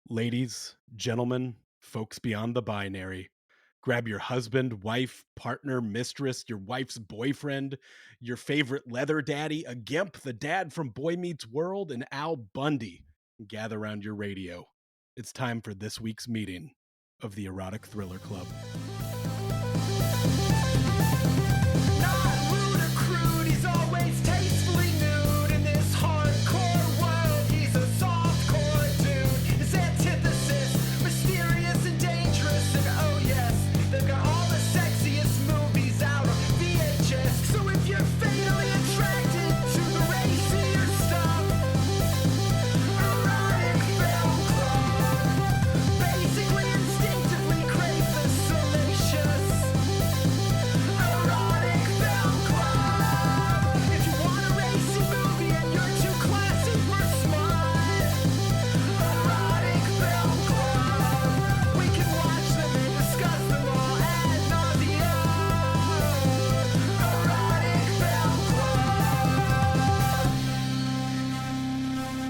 Ladies, gentlemen, folks beyond the binary, grab your husband, wife, partner, mistress, your wife's boyfriend, your favorite leather daddy, a gimp, the dad from Boy Meets World, and Al Bundy, and gather around your radio. It's time for this week's meeting of the Erotic Thriller Club. Not rude or crude, he's always tastefully nude. In this hardcore world, he's a softcore dude. His antithesis, mysterious and dangerous. And oh yes, they've got all the sexiest movies out on VHS. So if you're fatally attracted to the racier stuff, Erotic Film Club. Basically, instinctively crave the salacious. Erotic Film Club. If you want a racy movie and you're too classy for smut, Erotic Film Club. We can watch them and discuss them all ad nauseam. Erotic Film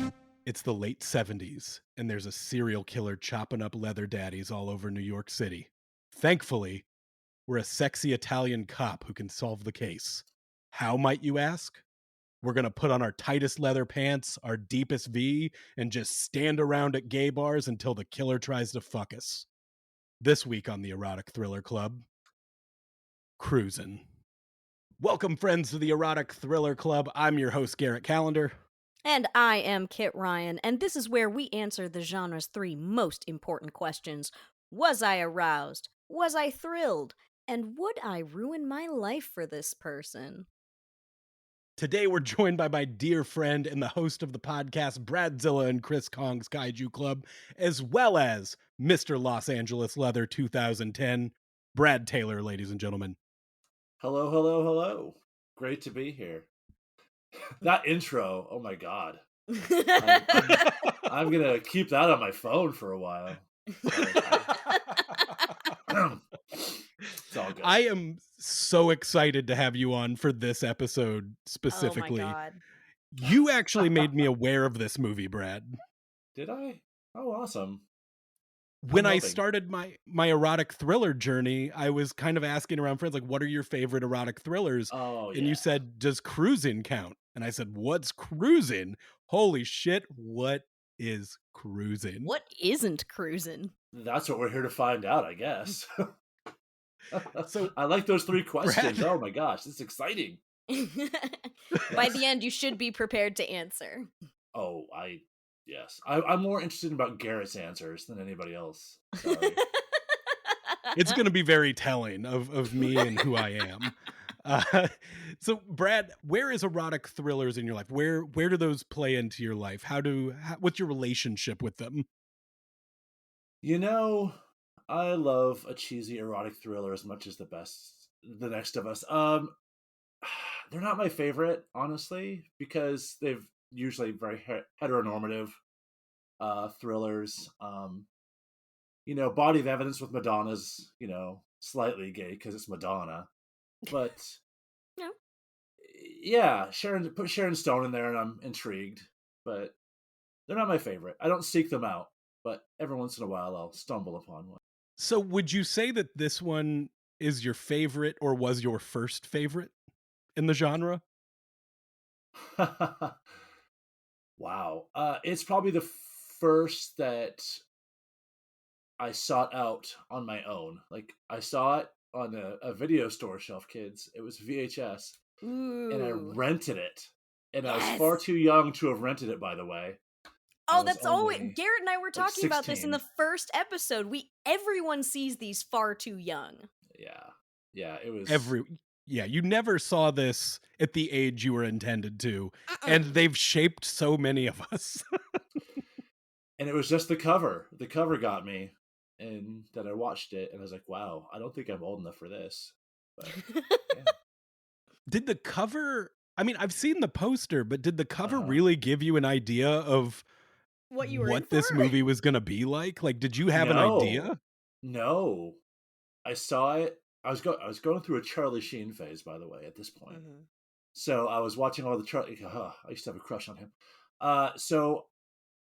Club. It's the late 70s, and there's a serial killer chopping up leather daddies all over New York City. Thankfully, we're a sexy Italian cop who can solve the case. How, might you ask? We're going to put on our tightest leather pants, our deepest V, and just stand around at gay bars until the killer tries to fuck us. This week on the Erotic Thriller Club, cruising. Welcome, friends, to the Erotic Thriller Club. I'm your host, Garrett Callender. And I am Kit Ryan, and this is where we answer the genre's three most important questions. Was I aroused? Was I thrilled? And would I ruin my life for this person? Today, we're joined by my dear friend and the host of the podcast, Bradzilla and Chris Kong's Kaiju Club, as well as Mr. Los Angeles Leather 2010, Brad Taylor, ladies and gentlemen. Hello, hello, hello. Great to be here. That intro, oh my god. I'm gonna keep that on my phone for a while. It's all good. I am so excited to have you on for this episode specifically. Oh my god. You actually made me aware of this movie, Brad. Did I? Oh, awesome. When I hoping. started my erotic thriller journey, I was kind of asking around friends, like, what are your favorite erotic thrillers? Oh, And you said, does cruising count? And I said, what's cruising? Holy shit, what is cruising? What isn't cruising? That's what we're here to find out, I guess. So, I like those three questions. Brad- Oh my gosh, this is exciting. By the end, you should be prepared to answer. Oh, yes. I'm more interested about Garrett's answers than anybody else. Sorry. It's going to be very telling of me and who I am. So, Brad, where is erotic thrillers in your life? Where do those play into your life? What's your relationship with them? You know, I love a cheesy erotic thriller as much as the next of us. They're not my favorite, honestly, because they've usually very heteronormative thrillers. Body of Evidence with Madonna's, slightly gay because it's Madonna, but No. yeah, put Sharon Stone in there, and I'm intrigued, but they're not my favorite. I don't seek them out, but every once in a while I'll stumble upon one. So, would you say that this one is your favorite or was your first favorite in the genre? Wow. It's probably the first that I sought out on my own. Like, I saw it on a video store shelf, kids. It was VHS. Ooh. And I rented it. And I was Yes. far too young to have rented it, by the way. Oh, that's always Garrett and I were like talking about this in 16. the first episode. Everyone sees these far too young. Yeah, it was You never saw this at the age you were intended to, and they've shaped so many of us. And it was just the cover. The cover got me, and then I watched it, and I was like, wow, I don't think I'm old enough for this. But, yeah. Did the cover, I mean, I've seen the poster, but did the cover Uh-huh. really give you an idea of What you were in this for? movie was going to be like? Like, did you have an idea? No. I saw it. I was going through a Charlie Sheen phase, by the way, at this point. Mhm. So I was watching all the Charlie. I used to have a crush on him. So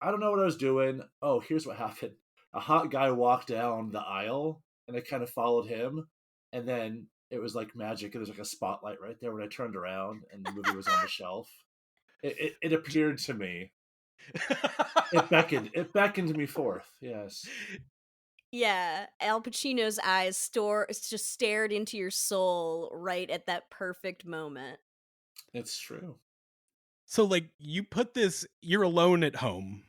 I don't know what I was doing. Oh, here's what happened. A hot guy walked down the aisle, and I kind of followed him, and then it was like magic. There's like a spotlight right there when I turned around, and the movie was on the shelf. It appeared to me. It beckoned me forth. Yes, Yeah, Al Pacino's eyes just stared into your soul right at that perfect moment. it's true. So, like, you put this, you're alone at home.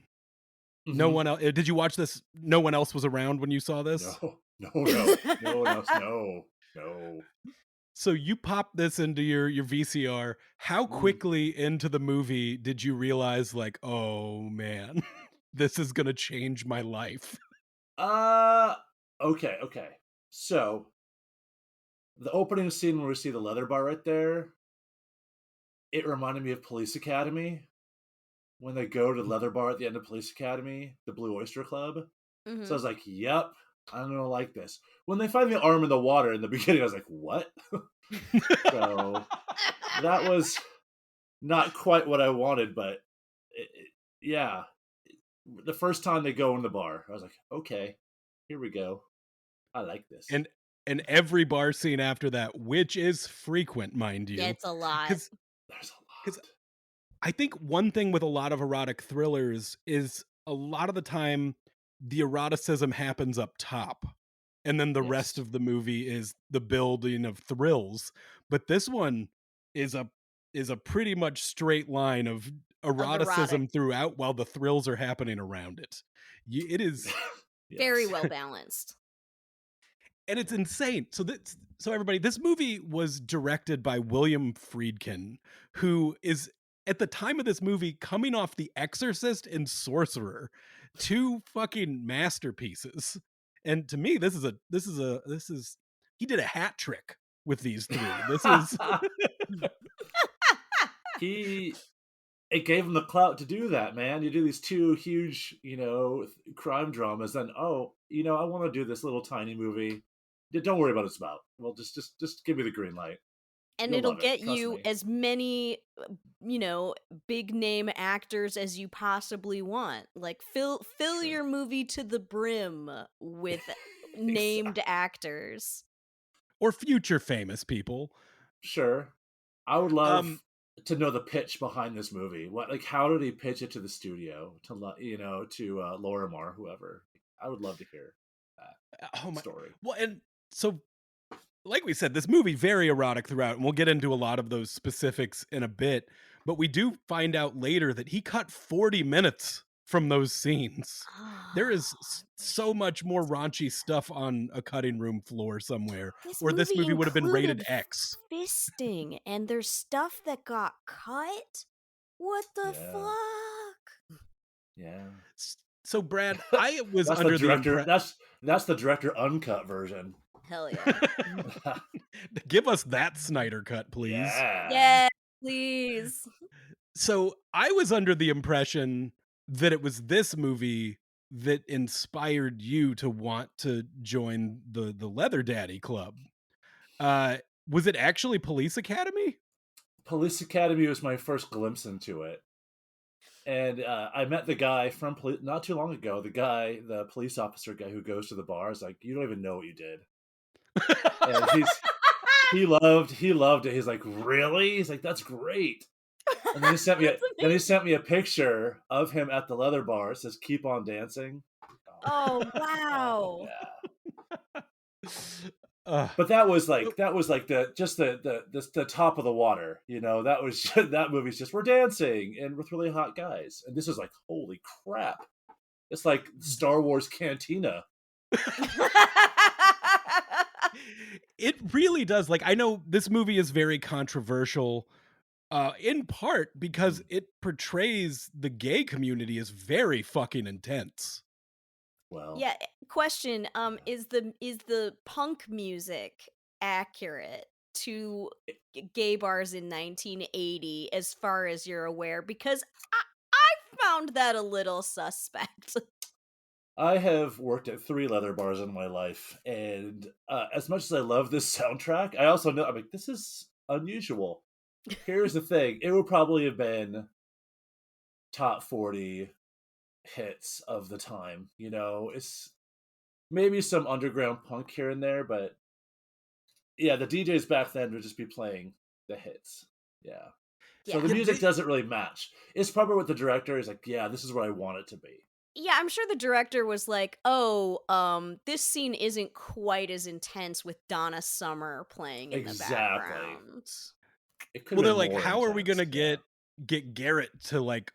No Hmm. one else, did you watch this? No one else was around when you saw this? No, no one else. No, no. So you pop this into your VCR. How Mm. quickly into the movie did you realize, like, oh man, this is gonna change my life? Uh, okay, okay. So the opening scene where we see the leather bar right there, it reminded me of Police Academy when they go to the leather bar at the end of Police Academy, the Blue Oyster Club. So I Hmm. was like, "Yep, I'm gonna like this." When they find the arm in the water in the beginning, I was like, "What?" So that was not quite what I wanted, but yeah, the first time they go in the bar, I was like, "Okay, here we go. I like this." and and every bar scene after that, which is frequent, mind Yeah, you, it's a lot. because There's a because lot. I think one thing with a lot of erotic thrillers is a lot of the time the eroticism happens up top, and then the rest Yes. of the movie is the building of thrills. But this one is a pretty much straight line of Of erotic. eroticism throughout while the thrills are happening around it. It is, Very Yes. well balanced. and it's insane. So everybody, this movie was directed by William Friedkin, who is at the time of this movie coming off The Exorcist and Sorcerer, two fucking masterpieces. And to me, this is he did a hat trick with these three. This is he it gave him the clout to do that, man. You do these two huge, crime dramas, then I want to do this little tiny movie. Don't worry about what it's about. Well, just give me the green light. And You'll it'll love it. get Trust you me. as many, you know, big name actors as you possibly want. Like fill Sure. your movie to the brim with named Exactly. actors. or future famous people. Sure. I would Um love to know the pitch behind this movie. How did he pitch it to the studio to Lorimar, whoever? I would love to hear that oh my story. well and so like we said, this movie very erotic throughout, and we'll get into a lot of those specifics in a bit. But we do find out later that he cut 40 minutes from those scenes. There is Oh, so much more raunchy stuff on a cutting room floor somewhere, this or this movie movie would have been rated included X. fisting, and there's stuff that got cut. What the Yeah. fuck? Yeah. So, Brad, I was That's the under the director. impression. That's the director uncut version. Hell yeah. Give us that Snyder cut, please. Yeah. Yeah, please. So I was under the impression that it was this movie that inspired you to want to join the Leather Daddy Club. Uh, was it actually Police Academy? Police Academy was my first glimpse into it, and I met the guy from not too long ago. The police officer guy who goes to the bar is like, "You don't even know what you did," and he loved it. He's like, "Really?" He's like, "That's great." And then That's amazing. he sent me a picture of him at the leather bar. It says, "Keep on dancing." Oh, Oh wow. yeah. uh, But so that was like the top of the water, That was that movie's just we're dancing and with really hot guys, and this is like holy crap! It's like Star Wars Cantina. it really does. Like, I know this movie is very controversial, in part because Mm. it portrays the gay community as very fucking intense. Well, Yeah, question, is the punk music accurate to gay bars in 1980 as far as you're aware? Because I found that a little suspect. I have worked at 3 leather bars in my life, and as much as I love this soundtrack, I also know I'm like this is unusual. Here's the thing: it would probably have been top 40 hits of the time. It's maybe some underground punk here and there, but yeah, the DJs back then would just be playing the hits. Yeah. So Yeah. the music doesn't really match. It's probably what the director is like, yeah, this is what I want it to be. Yeah, I'm sure the director was like, "Oh, this scene isn't quite as intense with Donna Summer playing in the Exactly. background." It could Well, have they're been like, more how are we intense. gonna Yeah. get Garrett to like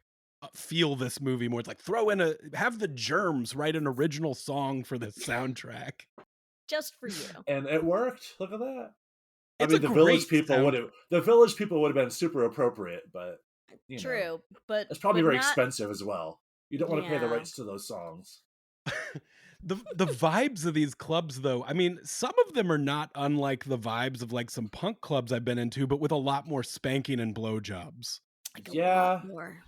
feel this movie more? It's like have the Germs write an original song for this soundtrack. Just for you. And it worked. Look at that. I It's a mean, great sound. the village people would have been super appropriate, but True, but it's probably very not. expensive as well. You don't want to pay the Yeah. rights to those songs. The vibes of these clubs though, I mean, some of them are not unlike the vibes of like some punk clubs I've been into, but with a lot more spanking and blowjobs. Like a lot Yeah. more.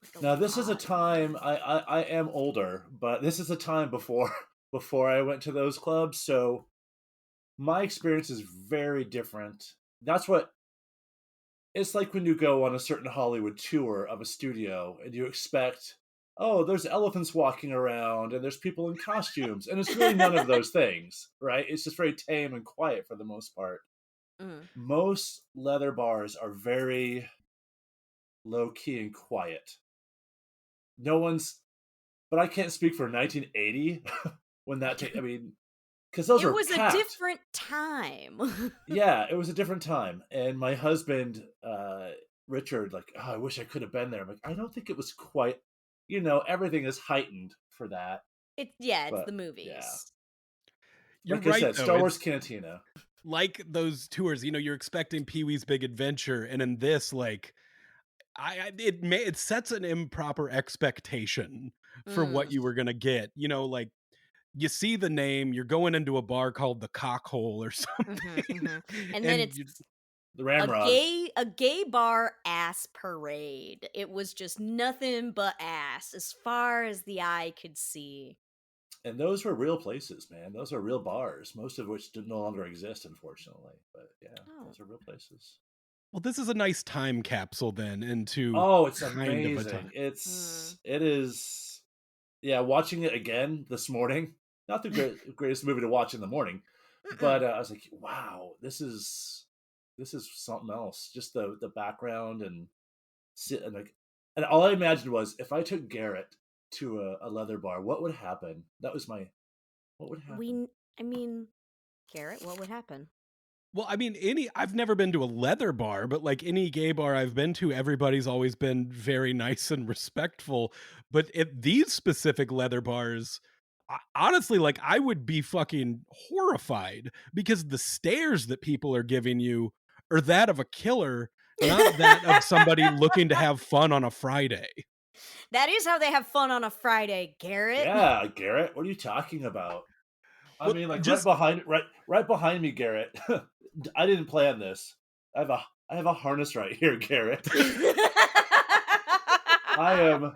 Like a Now this is a lot time more. I am older, but this is a time before before I went to those clubs, so my experience is very different. That's what it's like when you go on a certain Hollywood tour of a studio and you expect, oh, there's elephants walking around and there's people in costumes, and it's really none of those things, right? It's just very tame and quiet for the most part. Mm. Most leather bars are very low key and quiet. No one's, but I can't speak for 1980 when I mean, because those It were was a packed. different time. Yeah, it was a different time. And my husband, Richard, like, oh, I wish I could have been there. I'm like, I don't think it was quite, everything is heightened for that. It's the But yeah, movies. You're like I right said, though. Star Wars It's Cantina. like those tours, you're expecting Pee-wee's Big Adventure, and in this, like, it sets an improper expectation for what Mm. you were gonna get. Like you see the name, you're going into a bar called the Cockhole or Hmm, something, hmm. And then and it's you, The a Ramrods. gay bar ass parade. It was just nothing but ass as far as the eye could see. And those were real places, man. Those are real bars, most of which no longer exist, unfortunately. But yeah, Oh. those are real places. well, this is a nice time capsule then into Oh, it's kind of a amazing. time. Mm. It is, yeah, watching it again this morning, not the greatest movie to watch in the morning, Mm-mm. but I was like, wow, this is something else. Just the background and sit and like, and all I imagined was if I took Garrett to a leather bar, what would happen? That was my what would happen. I mean, Garrett, what would happen? Well, I mean, I've never been to a leather bar, but like any gay bar I've been to, everybody's always been very nice and respectful. But at these specific leather bars, honestly, like I would be fucking horrified because the stares that people are giving you are that of a killer, not that of somebody looking to have fun on a Friday. That is how they have fun on a Friday, Garrett. Yeah, Garrett, what are you talking about? I Well, mean, like just right behind me, Garrett. I didn't plan this. I have a harness right here, Garrett. I am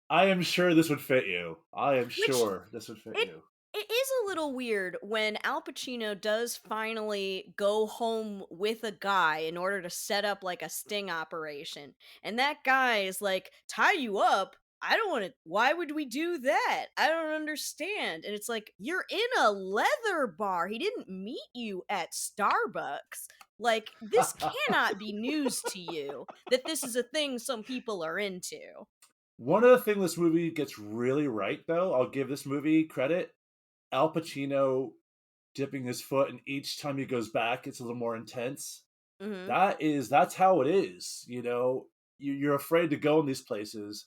I am sure this would fit you. I am Which sure this would fit it you. it is a little weird when Al Pacino does finally go home with a guy in order to set up like a sting operation. And that guy is like, "Tie you up? I don't want to. Why would we do that? I don't understand." And it's like, "You're in a leather bar. He didn't meet you at Starbucks. Like, this cannot be news to you that this is a thing some people are into." One other thing this movie gets really right, though, I'll give this movie credit. Al Pacino dipping his foot, and each time he goes back, it's a little more intense. Mhm. That's how it is. You're afraid to go in these places.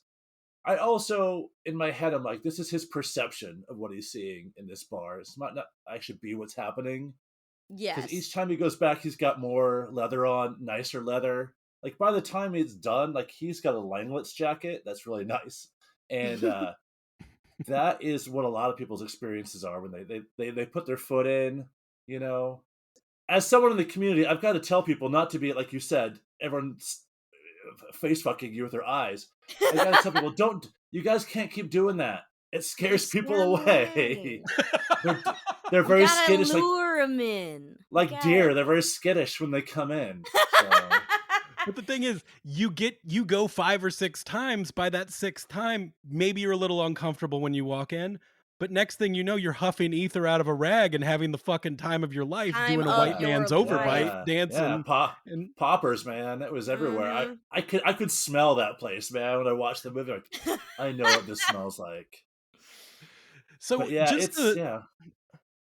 I also, in my head, I'm like, this is his perception of what he's seeing in this bar. It's might not actually be what's happening. Because Yes. each time he goes back, he's got more leather on, nicer leather. Like by the time it's done, like he's got a Langlet's jacket that's really nice, and that is what a lot of people's experiences are when they put their foot in. You know, as someone in the community, I've got to tell people not to be like you said, everyone's face fucking you with their eyes. I got to tell people, don't. You guys can't keep doing that. It They scares people scare 'em away. away. they're they're You very gotta skittish, lure them in. You like gotta. deer. They're very skittish when they come in. So But the thing is, you go 5 or 6 times. By that 6th time, maybe you're a little uncomfortable when you walk in, but next thing you know, you're huffing ether out of a rag and having the fucking time of your life Time doing a of white Yeah, your man's life. overbite, yeah. dancing, and Poppers, man, that was everywhere. Mhm. I could smell that place, man, when I watched the movie. Like, I know what this smells like. But so yeah, just it's to yeah.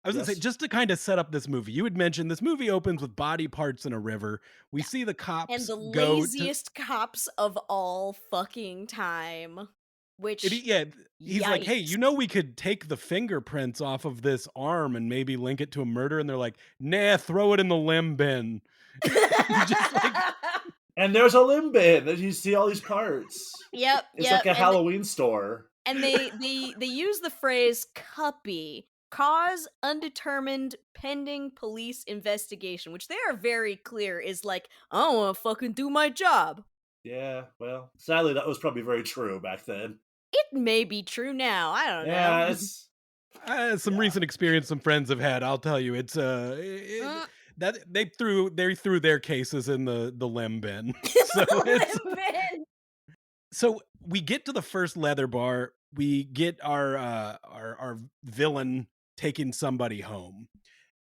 I was gonna say, Yes. just to kind of set up this movie, you had mentioned this movie opens with body parts in a river. We see the And cops the go to laziest cops of all fucking time. Which, yeah, he's like, "Hey, yikes. we could take the fingerprints off of this arm and maybe link it to a murder." And they're like, "Nah, throw it in the limb bin." And just like, And there's a limb bin that you see all these parts. Yep, It's like yep, a Halloween store. and they use the phrase "cuppy," cause undetermined pending police investigation, which they are very clear is like, "I don't wanna fucking do my job." Yeah, well, sadly, that was probably very true back then. It may be true now, I don't Yeah, know. it's some yeah. recent experience some friends have had. I'll tell you, it's Mm. that they threw their cases in the limb bin. So it's Limpin'. so we get to the first leather bar. We get our villain taking somebody home,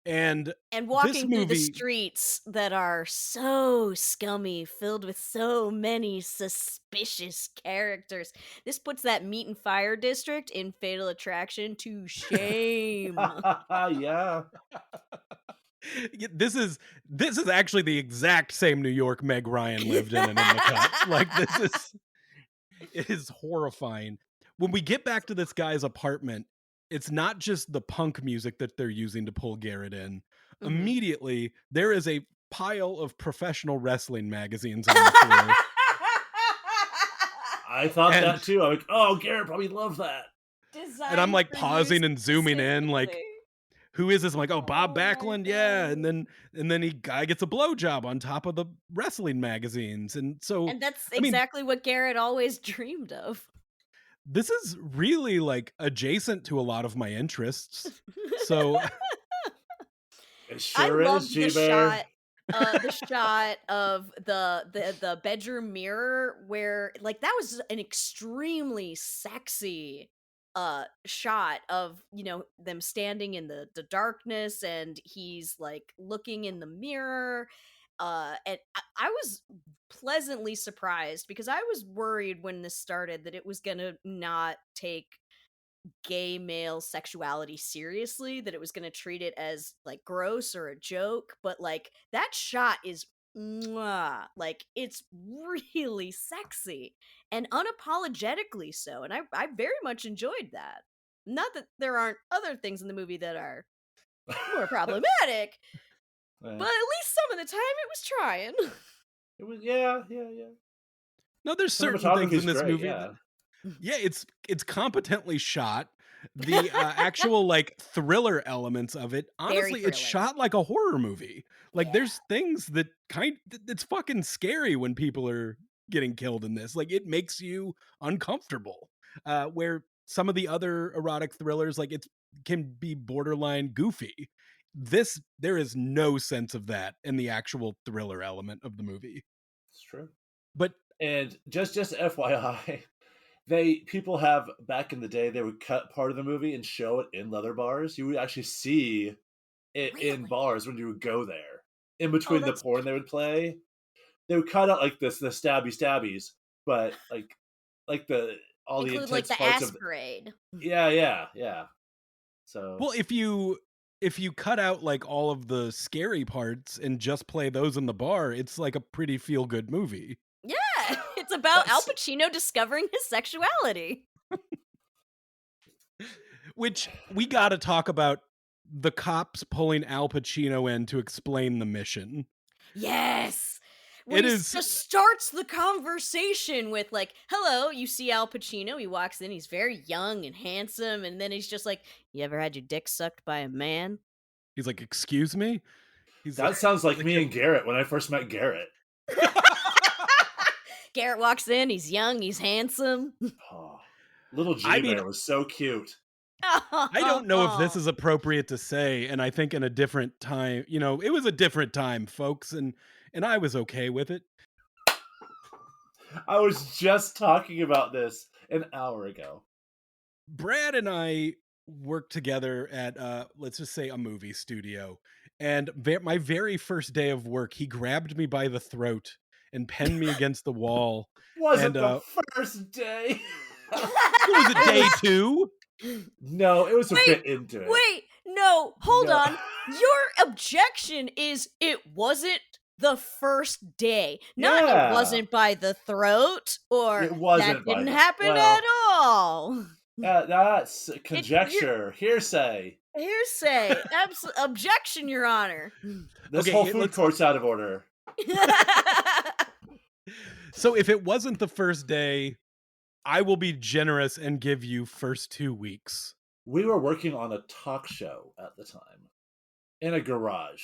and And this walking through the movie, streets that are so scummy, filled with so many suspicious characters. This puts that meat and fire district in Fatal Attraction to shame. Yeah. this is actually the exact same New York Meg Ryan lived in and in the cut. Like it is horrifying. When we get back to this guy's apartment, it's not just the punk music that they're using to pull Garrett in. Mhm. Immediately, there is a pile of professional wrestling magazines on the floor. I thought And that too. I'm like, "Oh, Garrett probably loved that." I'm Designed like for you pausing and zooming in, like, specifically. who is this? I'm like, oh, Bob Oh my Backlund, yeah. god. And then he guy gets a blowjob on top of the wrestling magazines. And so, And that's I mean, exactly what Garrett always dreamed of. this is really like adjacent to a lot of my interests. So It I sure is, loved G-Bear. the shot of the bedroom mirror where like that was an extremely sexy shot of them standing in the darkness and he's like looking in the mirror and I was pleasantly surprised because I was worried when this started that it was gonna not take gay male sexuality seriously, that it was going to treat it as like gross or a joke, but like that shot is mwah, like it's really sexy and unapologetically so, and I very much enjoyed that. Not that there aren't other things in the movie that are more problematic, Yeah. but at least some of the time it was trying. It was yeah, yeah, yeah. no, there's certain things in Cinematography's this great, movie that yeah. yeah, it's competently shot. The actual like thriller elements of it, Very honestly, it's thrilling. shot like a horror movie. Like Yeah. there's things that it's fucking scary when people are getting killed in this. Like it makes you uncomfortable. Where some of the other erotic thrillers, like it can be borderline goofy. This there is no sense of that in the actual thriller element of the movie. It's true. But And just FYI, they people have back in the day, they would cut part of the movie and show it in leather bars. You would actually see it in Really? bars when you would go there. In Oh, between the that's porn they would play, they would cut out like the stabbies, but like the all the include like intense the parts ass of parade. yeah, yeah, yeah. So well, if you cut out like all of the scary parts and just play those in the bar, it's like a pretty feel good movie. Yeah, it's about Al that's Pacino discovering his sexuality. Which we got to talk about the cops pulling Al Pacino in to explain the mission. Yes. When It he is just starts the conversation with like, "Hello, you see Al Pacino." He walks in, he's very young and handsome, and then he's just like, "You ever had your dick sucked by a man?" he's like, "Excuse me?" He's like that sounds like like me and Garrett when I first met Garrett. Garrett walks in, he's young, he's handsome. Oh, little I G mean, Bear was so cute. I don't know if this is appropriate to say, and I think in a different time, it was a different time, folks, and I was okay with it. I was just talking about this an hour ago. Brad and I worked together at let's just say a movie studio, and my very first day of work, he grabbed me by the throat and pinned me against the wall. And Wasn't the first day. what was it, It day was 2? no, it was a Wait, bit into it. wait, no, hold No. on. Your objection is it wasn't the first day. Not it Yeah. wasn't by the throat or It that wasn't by didn't the happen at all. that's You're conjecture, hearsay. hearsay. Objection, Your Honor. This Okay, whole food let's. court's out of order. So if it wasn't the first day, I will be generous and give you first 2 weeks. We were working on a talk show at the time in a garage.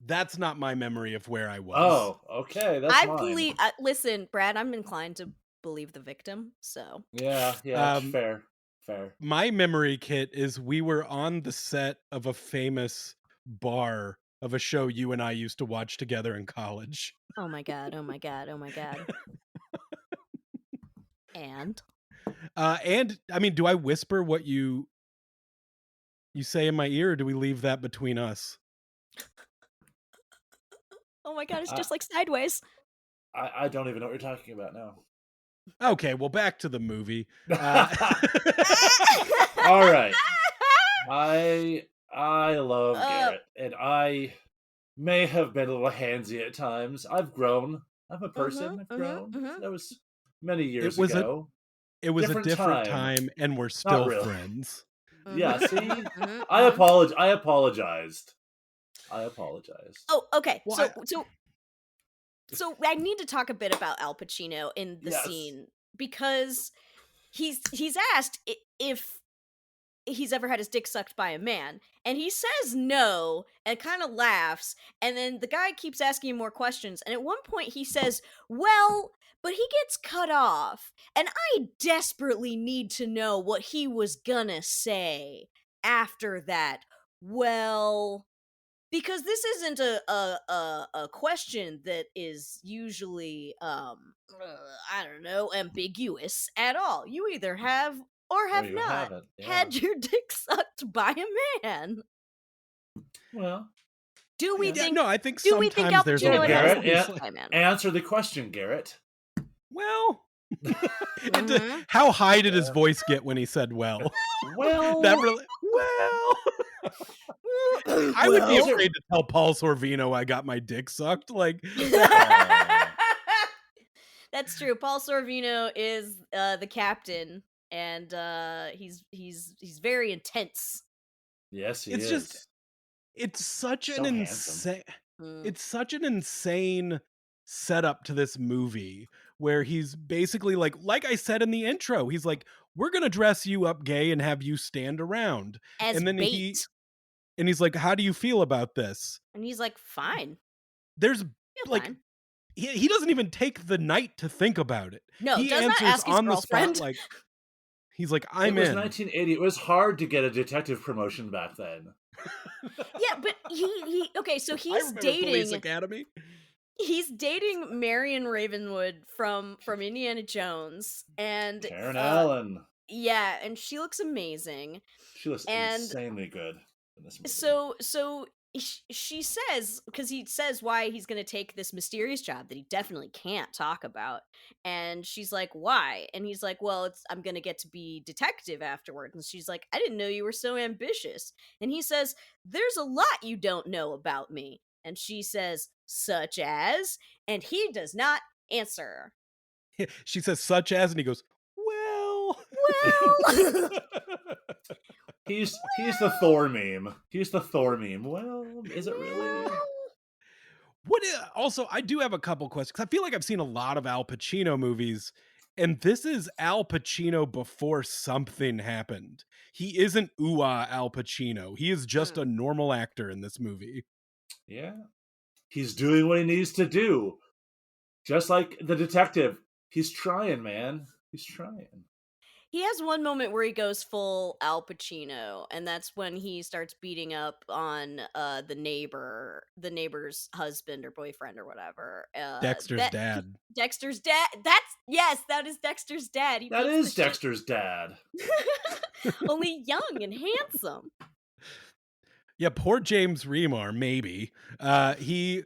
That's not my memory of where I was. Oh, okay, that's I mine. believe. Listen, Brad. I'm inclined to believe the victim. So Yeah, fair. My memory, Kit, is we were on the set of a famous bar of a show you and I used to watch together in college. oh my god. Oh my god. Oh my god. And And I mean, do I whisper what you say in my ear, or do we leave that between us? oh my god, it's I, just like Sideways. I don't even know what you're talking about now. Okay, well, back to the movie. All right. I love Garrett, and I may have been a little handsy at times. I've grown. I'm a person. I've grown. That was many years ago. It was a different time. time, and we're Not still really. friends. Yeah, see? I apologized. Oh, okay. Well, So I need to talk a bit about Al Pacino in the Yes. scene because he's asked if he's ever had his dick sucked by a man, and he says no and kind of laughs, and then the guy keeps asking him more questions, and at one point he says, "Well, but he gets cut off, and I desperately need to know what he was gonna say after that." Well, because this isn't a question that is usually I don't know, ambiguous at all. You either have or have you not haven't. Yeah. had your dick sucked by a man. Well, Do we Yeah, think no, I think do we think Al sometimes there's a Pacino Garrett, has line. dick by a man? answer the question, Garrett. Well, Mhm. how high did his voice get when he said "well"? Well, That really well. I would be Well- afraid to tell Paul Sorvino I got my dick sucked. Like, That's true. Paul Sorvino is the captain, and he's very intense. yes, he it's is. just it's such So an handsome. insane Mm. it's such an insane setup to this movie where he's basically like I said in the intro, he's like, we're gonna dress you up gay and have you stand around. As And then bait. he's like, how do you feel about this? And he's like, fine. There's Feel like fine. he doesn't even take the night to think about it. No, He does not answers ask his on the spot, girlfriend. like he's like, It I'm was in. 1980. It was hard to get a detective promotion back then. Yeah, but he okay, so I he's remember Police dating Academy. he's dating Marion Ravenwood from Indiana Jones, and Karen Allen. yeah, and she looks amazing. She looks and insanely good in this movie. So she says, because he says why he's going to take this mysterious job that he definitely can't talk about, and she's like, why? And he's like, well, I'm going to get to be detective afterward. And she's like, I didn't know you were so ambitious. And he says, there's a lot you don't know about me. And she says, such as? And he does not answer. She says such as, and he goes, well. Well, He's the Thor meme. He's the Thor meme. Well, is it really? Also, I do have a couple questions, 'cause I feel like I've seen a lot of Al Pacino movies, and this is Al Pacino before something happened. He isn't Al Pacino. He is just a normal actor in this movie. Yeah. He's doing what he needs to do. Just like the detective. He's trying, man. He's trying. He has one moment where he goes full Al Pacino, and that's when he starts beating up on the neighbor's husband or boyfriend or whatever. Dexter's That dad. Dexter's dad. That's yes, that is Dexter's dad. He That beats the is shit. Dexter's dad. Only young and handsome. Yeah, poor James Remar, maybe. He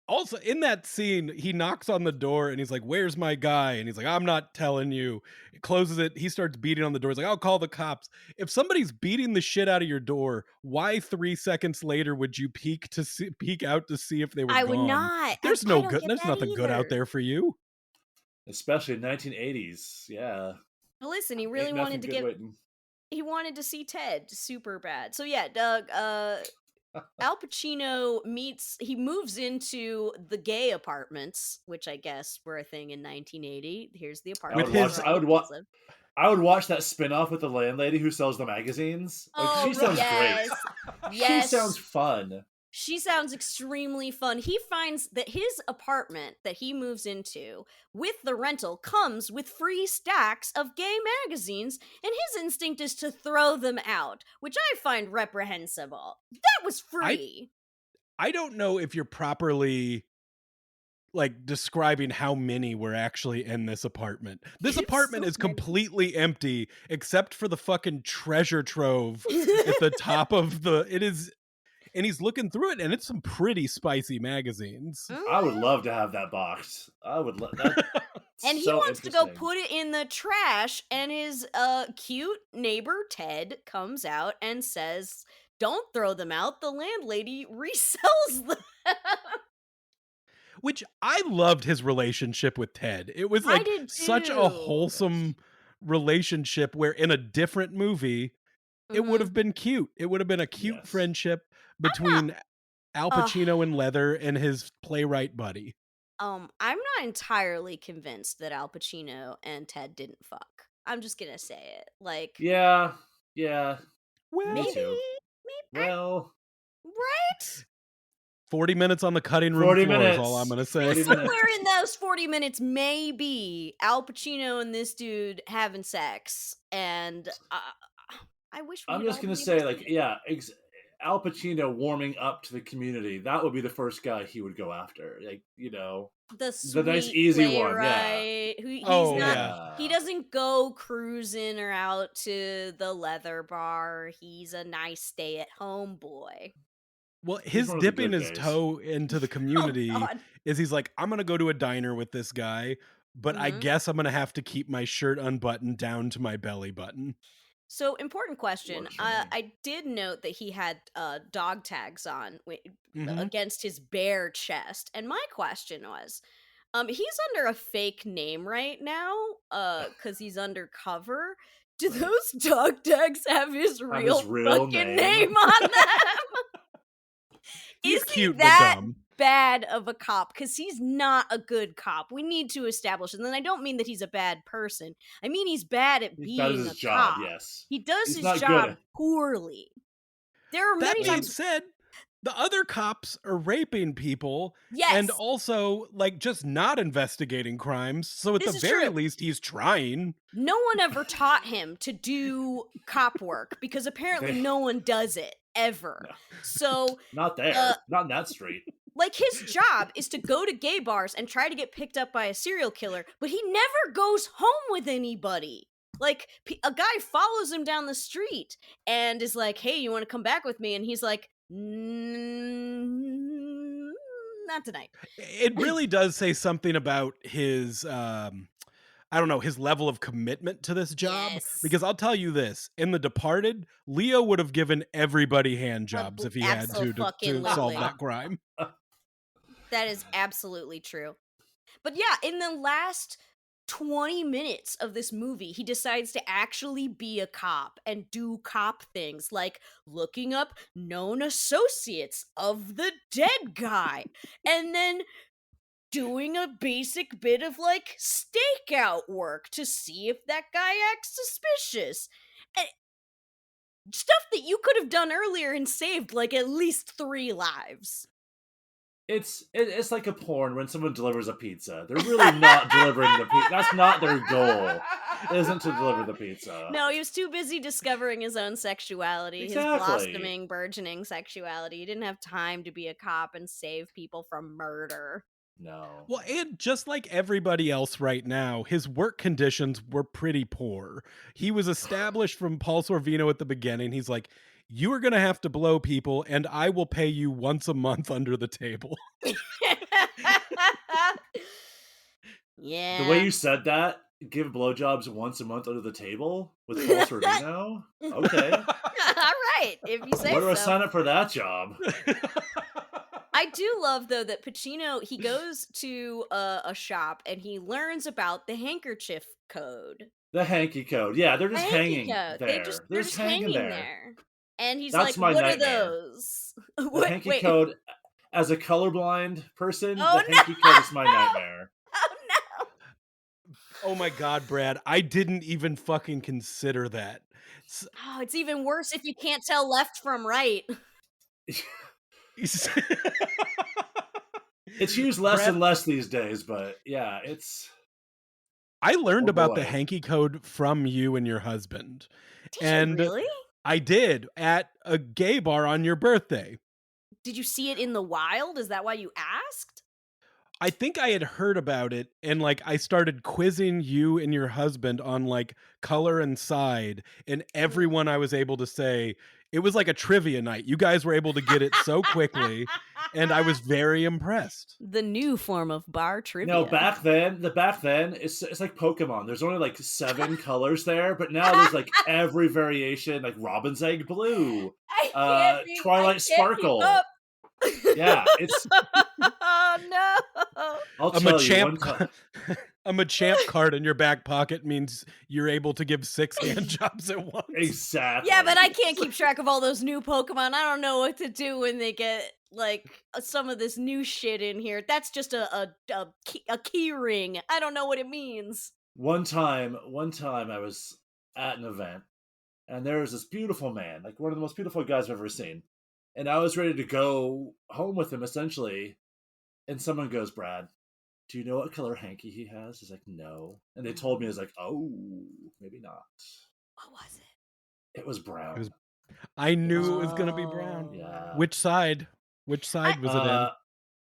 also in that scene, he knocks on the door and he's like, "Where's my guy?" And he's like, "I'm not telling you." He closes it. He starts beating on the door. He's like, "I'll call the cops." If somebody's beating the shit out of your door, why 3 seconds later would you peek out to see if they were I would gone? not. There's I no don't good. get There's that nothing good out either. there for you. Especially in 1980s. Yeah. But listen, he really Ain't wanted nothing to good get. waiting. He wanted to see Ted super bad. So yeah, Doug. Al Pacino he moves into the gay apartments, which I guess were a thing in 1980. Here's the With apartments his where all the kids live. I would watch that spin-off with the landlady who sells the magazines. Like, Oh, she sounds great. yes. She sounds Yes. fun. She sounds extremely fun. He finds that his apartment that he moves into with the rental comes with free stacks of gay magazines, and his instinct is to throw them out, which I find reprehensible. That was I free. I don't know if you're properly like describing how many were actually in this apartment. This It's apartment so is many. completely empty except for the fucking treasure trove at the top of the it is and he's looking through it and it's some pretty spicy magazines. I would Mhm. love to have that box. I would love that. And he So wants to go interesting. put it in the trash, and his cute neighbor Ted comes out and says, "Don't throw them out. The landlady resells them." Which I loved his relationship with Ted. It was I like did such a too. wholesome relationship where in a different movie it would Mhm. have been cute. It would have been a cute Yes. friendship I'm not between Al uh Pacino and Leather and his playwright buddy. I'm not entirely convinced that Al Pacino and Ted didn't fuck. I'm just going to say it. Like Yeah. Yeah. Me maybe Well, too. I, Well, right? 40 minutes on the cutting room 40 floor is all I'm minutes. gonna say. 40 Somewhere minutes. in those 40 minutes, maybe Al Pacino and this dude having sex, and I wish we I'm had just all gonna been able to say, see like, it. yeah, Al Pacino warming up to the community. That would be the first guy he would go after. Like, The the nice sweet easy one. Yeah. playwright who Oh yeah. he Yeah. doesn't go cruising or out to the leather bar. He's a nice stay at home boy. Well, He's his one of the dipping good his guys. toe into the Oh community god. is he's like, I'm gonna go to a diner with this guy, but I Mhm. guess I'm gonna have to keep my shirt unbuttoned down to my belly button. So, important question. Works for me. I did note that he had dog tags on Mhm. against his bare chest, and my question was, he's under a fake name right now, because he's undercover. Do Right. those dog tags have his Have his real real fucking name. name on them? He's Is he cute but that dumb. bad of a cop? Because he's not a good cop. We need to establish, and then I don't mean that he's a bad person. I mean he's bad at He's bad at being a his job, cop. yes. He does He's his not good job at poorly. There are That many being times. said, the other cops are raping people and Yes, also like just not investigating crimes. So at the this is very true. least, he's trying. No one ever taught him to do cop work because apparently they no one does it ever. no, So, not uh, there. Not in that street. like his job is to go to gay bars and try to get picked up by a serial killer, but he never goes home with anybody. Like a guy follows him down the street and is like, "Hey, you want to come back with me?" And he's like, Not tonight." It really does say something about his I don't know, his level of commitment to this job. Yes. Because I'll tell you this, in The Departed, Leo would have given everybody hand jobs if he had to solve Absolutely. that crime. That is absolutely true. But yeah, in the last 20 minutes of this movie, he decides to actually be a cop and do cop things like looking up known associates of the dead guy and then doing a basic bit of like stakeout work to see if that guy acts suspicious. And stuff that you could have done earlier and saved like at least 3 lives. it's like a porn when someone delivers a pizza. They're really not delivering the pizza. That's not their goal. Isn't to deliver the pizza. No, he was too busy discovering his own sexuality, his Exactly. blossoming, burgeoning sexuality. He didn't have time to be a cop and save people from murder. No. Well, and just like everybody else right now, his work conditions were pretty poor. He was established from Paul Sorvino at the beginning. He's like, you are going to have to blow people, and I will pay you once a month under the table. Yeah. The way you said that, give blowjobs once a month under the table with Paul Sorvino? Okay. All right, if you say Where do I so. sign up for that job? I do love though that Pacino, he goes to a shop and he learns about the handkerchief code. The hanky code. Yeah, they're The just hanky hanging code. there. They're just hanging hanging there. there. And he's That's like, my "What nightmare. are those?" The hanky code, as a colorblind person, Oh, the hanky code is my nightmare. Oh no! Oh my God, Brad. I didn't even fucking consider that. Oh, it's even worse if you can't tell left from right. It's used less Brad- and less these days, but yeah, it's... I learned Oh, about the boy. hanky code from you and your husband. Did And you really? I did at a gay bar on your birthday. Did you see it in the wild? Is that why you asked? I think I had heard about it, and like I started quizzing you and your husband on like color and side, and everyone I was able to say it was like a trivia night. You guys were able to get it so quickly, and I was very impressed. The new form of bar trivia. No, back then, it's like Pokemon. There's only like 7 colors there, but now there's like every variation, like Robin's Egg Blue, Twilight Sparkle. Yeah, it's... Oh no! I'll A tell you one Machamp, time. a Machamp card in your back pocket means you're able to give 6 hand jobs at once. Exactly. Yeah, but I can't keep track of all those new Pokemon. I don't know what to do when they get like some of this new shit in here. That's just a key ring. I don't know what it means. One time I was at an event, and there was this beautiful man, like one of the most beautiful guys I've ever seen. And I was ready to go home with him, essentially. And someone goes, Brad, do you know what color hanky he has? He's like, no. And they told me, I was like, oh, maybe not. What was it? It was brown. I knew it was going to be brown. Yeah. Which side? Which side was it in?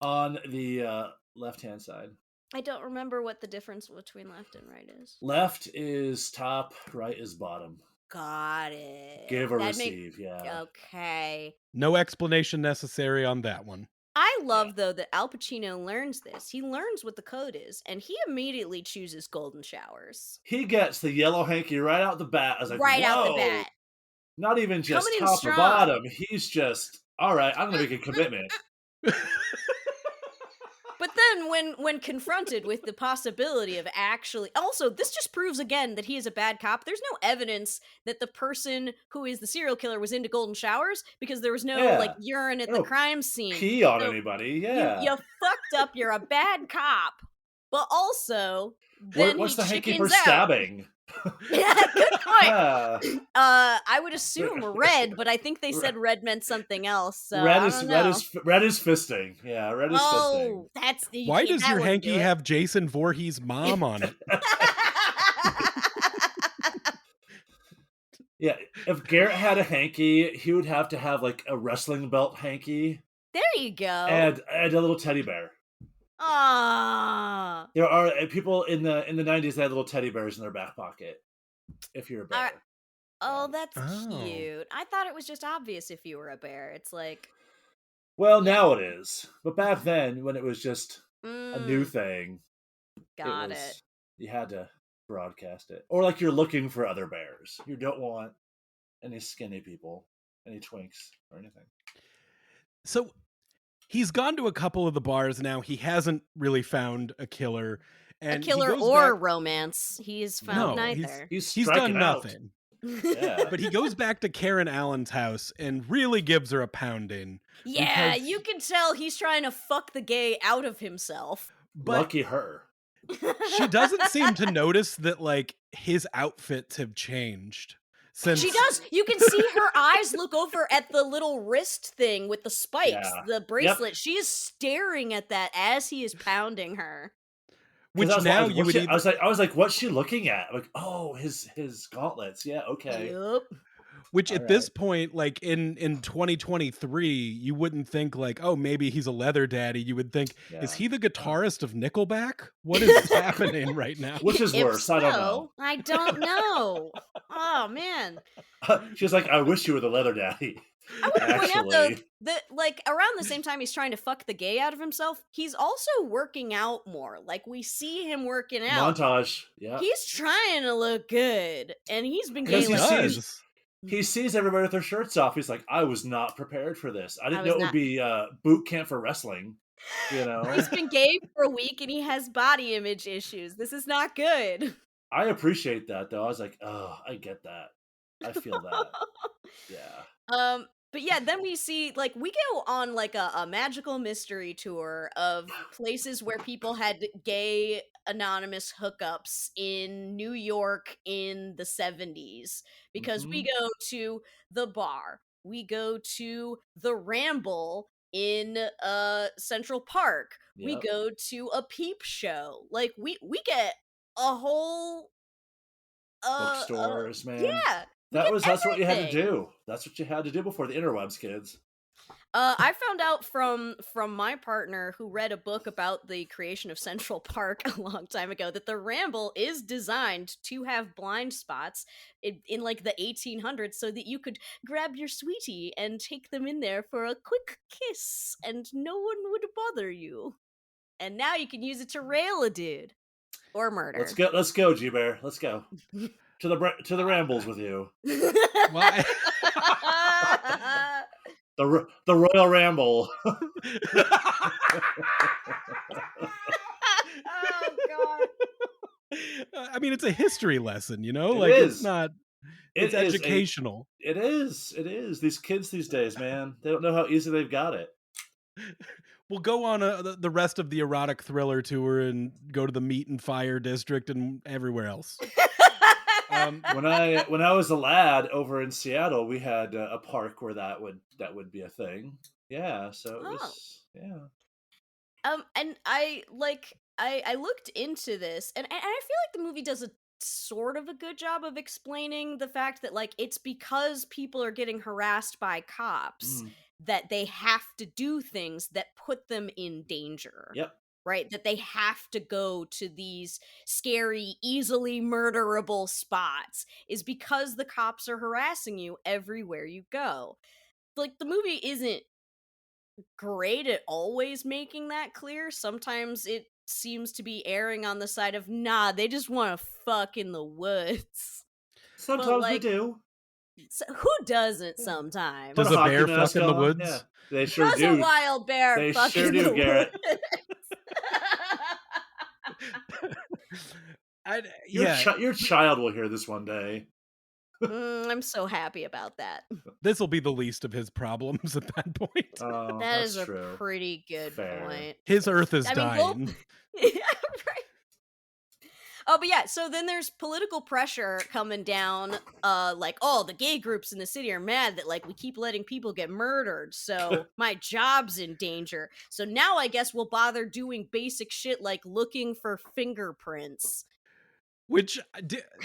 On the left-hand side. I don't remember what the difference between left and right is. Left is top, right is bottom. Got it. Give or receive, yeah. Okay. No explanation necessary on that one. I love, though, that Al Pacino learns this. He learns what the code is, and he immediately chooses golden showers. He gets the yellow hanky right out the bat. I was like, Right out the whoa. bat. Not even just Coming in top or strong. bottom. He's just, all right, I'm going to make a commitment. But then when confronted with the possibility of actually... Also, this just proves again that he is a bad cop. There's no evidence that the person who is the serial killer was into golden showers because there was no like urine at the crime scene. Pee on anybody, yeah. You fucked up, you're a bad cop. But also, then what's he the hanky chickens for out. stabbing? Yeah, good point. Yeah. I would assume red, but I think they said red meant something else. So red I is don't know. red is fisting. Yeah, red is fisting. Oh, that's Why does your hanky have Jason Voorhees' mom on it? Yeah, if Garrett had a hanky, he would have to have like a wrestling belt hanky. There you go. And a little teddy bear. Ah. There are people in the 90s that had little teddy bears in their back pocket. If you're a bear. Oh, that's cute. I thought it was just obvious if you were a bear. It's like... Well, now it is. But back then, when it was just a new thing, got it. You had to broadcast it. Or like you're looking for other bears. You don't want any skinny people, any twinks, or anything. So he's gone to a couple of the bars now. He hasn't really found a killer. And a killer or romance. He's found neither. He's done out. nothing. Yeah. But he goes back to Karen Allen's house and really gives her a pounding. Yeah, you can tell he's trying to fuck the gay out of himself. But lucky her. She doesn't seem to notice that like his outfits have changed. She since does. You can see her eyes look over at the little wrist thing with the spikes, Yeah. the Yep. bracelet. She is staring at that as he is pounding her. Because which now you would I either was like, what's she looking at? Like, oh, his gauntlets. Yeah, okay. Yup. which All at right. this point, like in 2023, you wouldn't think like, oh, maybe he's a leather daddy. You would think, is Yeah. he the guitarist of Nickelback? What is happening right now? Which is If worse? I don't know. so, I don't know. Oh man. She's like, I wish you were the leather daddy. I want to point out though Actually. that like around the same time he's trying to fuck the gay out of himself, he's also working out more. Like we see him working out. Montage. Yeah. He's trying to look good, and he's been Because gay He like does. he sees everybody with their shirts off. He's like, I was not prepared for this. I I didn't know was it would not. be boot camp for wrestling. You He's know? been gay for a week, and he has body image issues. This is not good. I appreciate that though. I was like, oh, I get that. I feel that. Yeah. But yeah, then we see like we go on like a magical mystery tour of places where people had gay anonymous hookups in New York in the 70s because we Hmm. go to the bar, we go to the Ramble in Central Park, we Yep. go to a peep show. Like we get a whole Bookstores, man. yeah, we get That's what you had to everything. do. That's what you had to do before the interwebs, kids. I found out from my partner who read a book about the creation of Central Park a long time ago that the Ramble is designed to have blind spots in like the 1800s so that you could grab your sweetie and take them in there for a quick kiss and no one would bother you. And now you can use it to rail a dude or murder. Let's go, G Bear. Let's go to the rambles with you. Well, The Royal Ramble. Oh god. I mean, it's a history lesson, you know? It Like it's is. not It it's is a. educational. It is. It is. These kids these days, man, they don't know how easy they've got it. We'll go on the rest of the erotic thriller tour and go to the Meat and Fire district and everywhere else. When I was a lad over in Seattle, we had a park where that would be a thing. Yeah, so it Oh. was yeah. And I looked into this, and I feel like the movie does a sort of a good job of explaining the fact that like it's because people are getting harassed by cops Mm, that they have to do things that put them in danger. yep. Right? That they have to go to these scary, easily murderable spots is because the cops are harassing you everywhere you go. Like the movie isn't great at always making that clear. Sometimes it seems to be erring on the side of nah, they just want to fuck in the woods. But Sometimes we like, do. who doesn't Yeah. sometimes? Put Does a a hockey bear fuck mask in the on. Yeah, woods? they sure Does a do. wild bear They fuck sure in do, the Garrett. woods? I, yeah, Your child will hear this one day. I'm so happy about that. this will be the least of his problems at that point. Oh, That that's is a true. pretty good Fair. point. His Earth is I mean, we'll dying. yeah, right. Oh, but yeah, so then there's political pressure coming down, like, oh, the gay groups in the city are mad that like we keep letting people get murdered, so my job's in danger. So now I guess we'll bother doing basic shit like looking for fingerprints. Which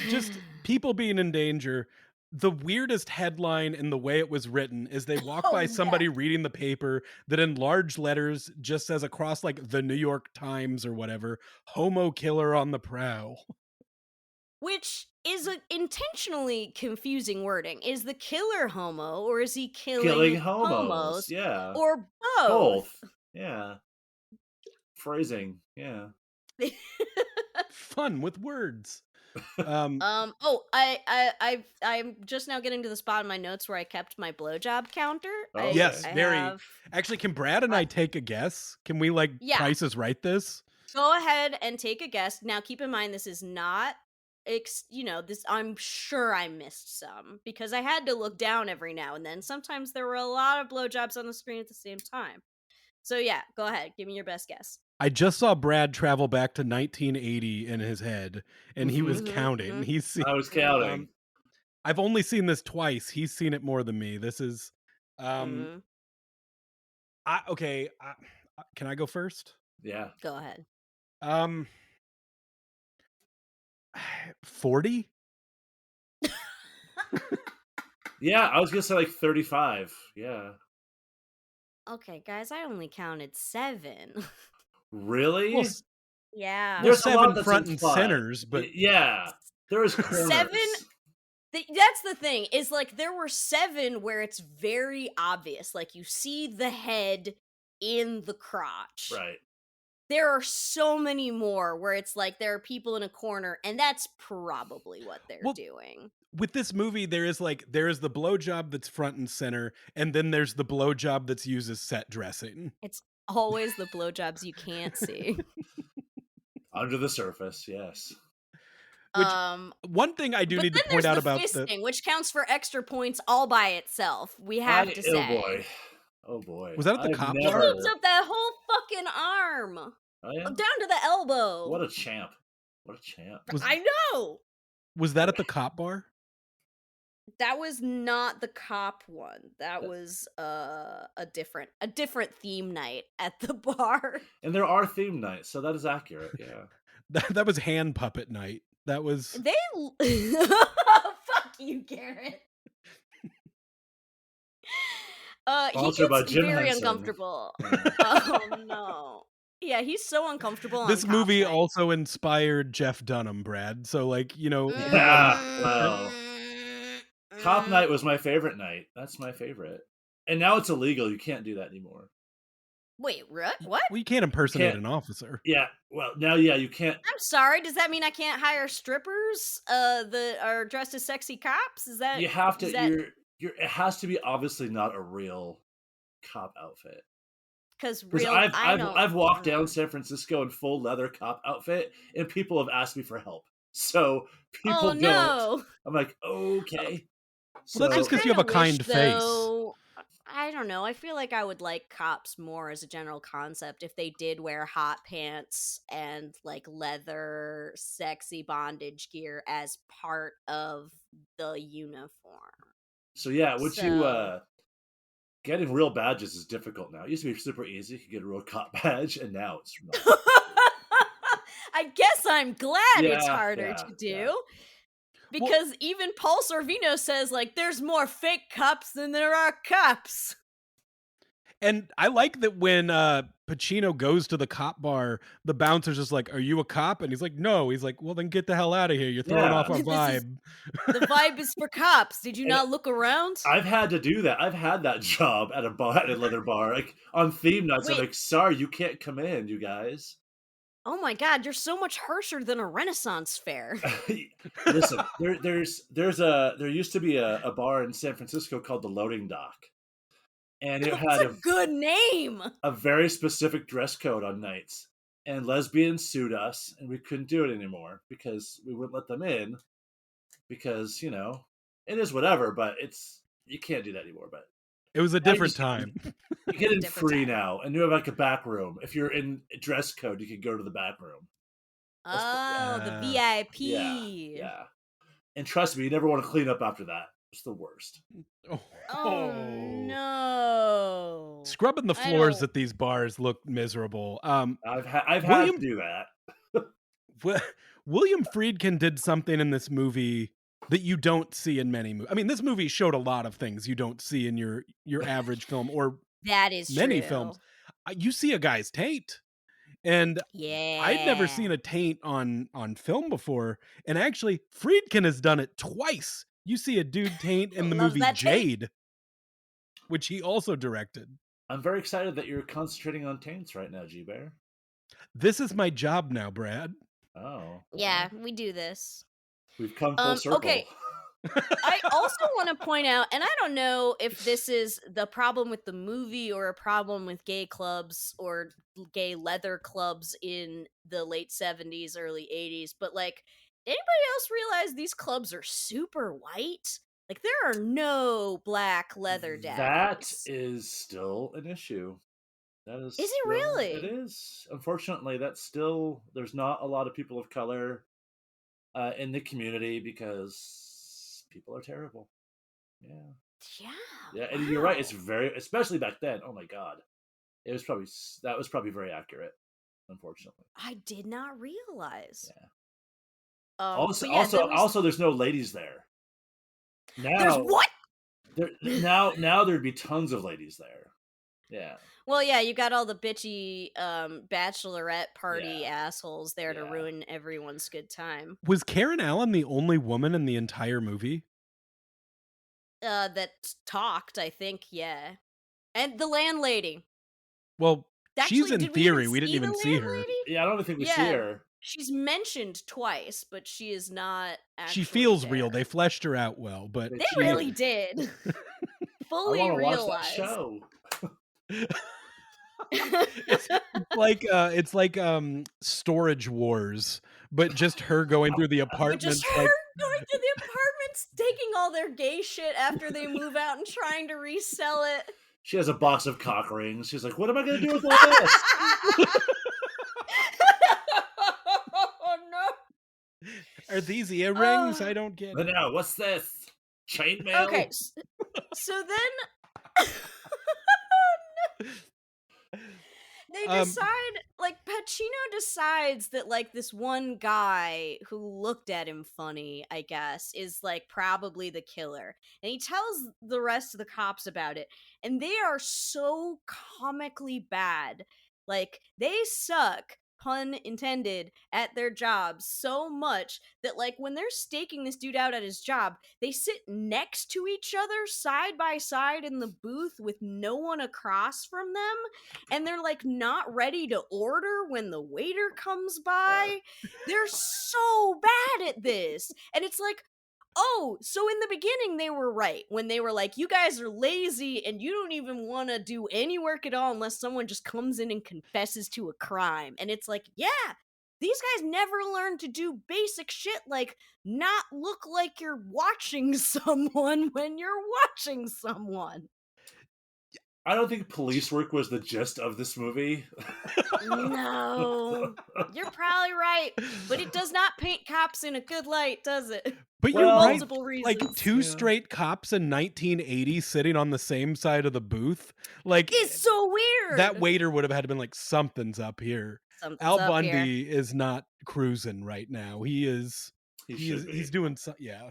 just people being in danger. The weirdest headline in the way it was written is they walk Oh by yeah. somebody reading the paper that in large letters just says across like the New York Times or whatever, homo killer on the prowl. Which is a intentionally confusing wording. Is the killer homo or is he Killing killing homos. homos Yeah. or both? Both. Yeah. Phrasing. Yeah. Fun with words. Um, Oh, I'm just now getting to the spot in my notes where I kept my blowjob counter. Okay. yes, I very. have. Actually, can Brad and Uh, I take a guess? Can we like yeah, prices right this? go ahead and take a guess. Now, keep in mind this is not. This. I'm sure I missed some because I had to look down every now and then. Sometimes there were a lot of blowjobs on the screen at the same time. So yeah, go ahead. Give me your best guess. I just saw Brad travel back to 1980 in his head, and he was Hmm. Mm-hmm. counting. Mm-hmm. He's I was um, counting. I've only seen this twice. He's seen it more than me. This is, um, Mhm. okay. Can I go first? Yeah. Go ahead. Um, 40. Yeah, I was gonna say like 35. Yeah. Okay, guys, I only counted 7. Well, Really? Yeah. There's a lot 7 that's front and implied. centers, but Yeah. There's 7 corners. That's the thing, is like there were 7 where it's very obvious. Like you see the head in the crotch. Right. There are so many more where it's like there are people in a corner, and that's probably what they're well, doing. with this movie, there is the blowjob that's front and center, and then there's the blowjob that's used as set dressing. It's always the blowjobs you can't see. Under the surface, yes. Which Um, one thing I do but need to then point there's out the about the fisting, which counts for extra points all by itself. We have to Oh say. boy. Oh boy. was that at the I've cop He bar? lifts never. up that whole fucking arm Oh yeah. down to the elbow. What a champ. What a champ. Was I know. was that at the cop bar? That was not the cop one. That That- was a different theme night at the bar. And there are theme nights, so that is accurate. Yeah. That was hand puppet night. That was They fuck you, Garrett. He Sponsored by gets Jim very Henson. uncomfortable. Yeah. Oh no. Yeah, he's so uncomfortable on this Cops movie Night. also inspired Jeff Dunham, Brad. So like, Yeah, well. Cop night Mm. was my favorite night. That's my favorite. And now it's illegal. You can't do that anymore. Wait, what? well, you can't impersonate Can't- an officer. Yeah. Well, now you can't. I'm sorry. Does that mean I can't hire strippers that are dressed as sexy cops? Is that You have to. is that It has to be obviously not a real cop outfit. because Because real? I don't. I've walked know. down San Francisco in full leather cop outfit, and people have asked me for help. So people Oh don't. no! I'm like, okay. Well, that's So- just 'cause you have a kinda kind wish, face. though, I don't know. I feel like I would like cops more as a general concept if they did wear hot pants and like leather, sexy bondage gear as part of the uniform. So yeah, So- getting real badges is difficult now. It used to be super easy. You could get a real cop badge, and now it's not. I guess I'm glad it's Yeah, harder yeah, to do. yeah. Because even Paul Sorvino says, like, there's more fake cops than there are cops. And I like that when Pacino goes to the cop bar, the bouncer's just like, "Are you a cop?" And he's like, "No." He's like, "Well, then get the hell out of here. You're throwing Yeah. off our This is- vibe." The vibe is for cops. Did you And not look around? I've had to do that. I've had that job at a leather bar, like on theme nights. I'm Wait. like, sorry, you can't come in, you guys. Oh my god, you're so much harsher than a Renaissance fair. Listen, there used to be a bar in San Francisco called the Loading Dock, and it That's had a good name. a very specific dress code on nights. And lesbians sued us, and we couldn't do it anymore because we wouldn't let them in because it is whatever, but you can't do that anymore. But It was a Now you different just- time. you get in Different free time. now, and you have like a back room. If you're in dress code, you can go to the back room. Oh, the Yeah. VIP. Yeah. And trust me, you never want to clean up after that. It's the worst. Oh no. Scrubbing the I floors don't- at these bars look miserable. I've had William- to do that. William Friedkin did something in this movie that you don't see in many movies. I mean, this movie showed a lot of things you don't see in your average film or That is many true. films. You see a guy's taint, and Yeah. I'd never seen a taint on film before. And actually, Friedkin has done it twice. You see a dude taint in the Loves movie that taint. Jade, which he also directed. I'm very excited that you're concentrating on taints right now, G Bear. This is my job now, Brad. Oh. Yeah, we do this. We've come full circle. Okay. I also want to point out, and I don't know if this is the problem with the movie or a problem with gay clubs or gay leather clubs in the late 70s, early 80s, but like, anybody else realize these clubs are super white? Like, there are no black leather That daddies. is still an issue. That is. Is it really? It is. Unfortunately, there's not a lot of people of color in the community because people are terrible. Yeah. Yeah. And you're right. It's wow. very, especially back then. Oh my god, that was probably very accurate. Unfortunately, I did not realize. yeah. But yeah, there was. Also, there's no ladies there There's now. what? Now there'd be tons of ladies there. Yeah, Well, yeah, you got all the bitchy bachelorette party yeah, assholes there to yeah. ruin everyone's good time. Was Karen Allen the only woman in the entire movie? That talked, I think, yeah. And the landlady. Well, she's Actually, in did we even theory. We didn't see the even see her. landlady? Yeah, I don't even think we see Yeah. her. She's mentioned twice, but she is not She actually feels there. real. They fleshed her out well, but They She, really did. I Fully want to watch that realized. show. it's like Storage Wars, but just her going through the But just apartments her like going through the apartments, taking all their gay shit after they move out and trying to resell it. She has a box of cock rings. She's like, what am I going to do with all this? Oh no. are these earrings? I don't get But it. now, what's this? Chainmail? Okay, so then they decide, like, Pacino decides that, like, this one guy who looked at him funny, I guess, is, like, probably the killer. And he tells the rest of the cops about it. And they are so comically bad. Like, they suck, pun intended, at their jobs so much that, like, when they're staking this dude out at his job, they sit next to each other, side by side in the booth with no one across from them, and they're like not ready to order when the waiter comes by. They're so bad at this. And it's like, oh, so in the beginning they were right when they were like, you guys are lazy and you don't even want to do any work at all unless someone just comes in and confesses to a crime. And it's like, yeah, these guys never learned to do basic shit like not look like you're watching someone when you're watching someone. I don't think police work was the gist of this movie. No, you're probably right, but it does not paint cops in a good light, does it? But For you're right. multiple Like reasons. two Yeah. straight cops in 1980 sitting on the same side of the booth. Like It's so weird. that waiter would have had to been like, something's up here. Something's Al up here. Bundy is not cruising right now. He's doing so, yeah.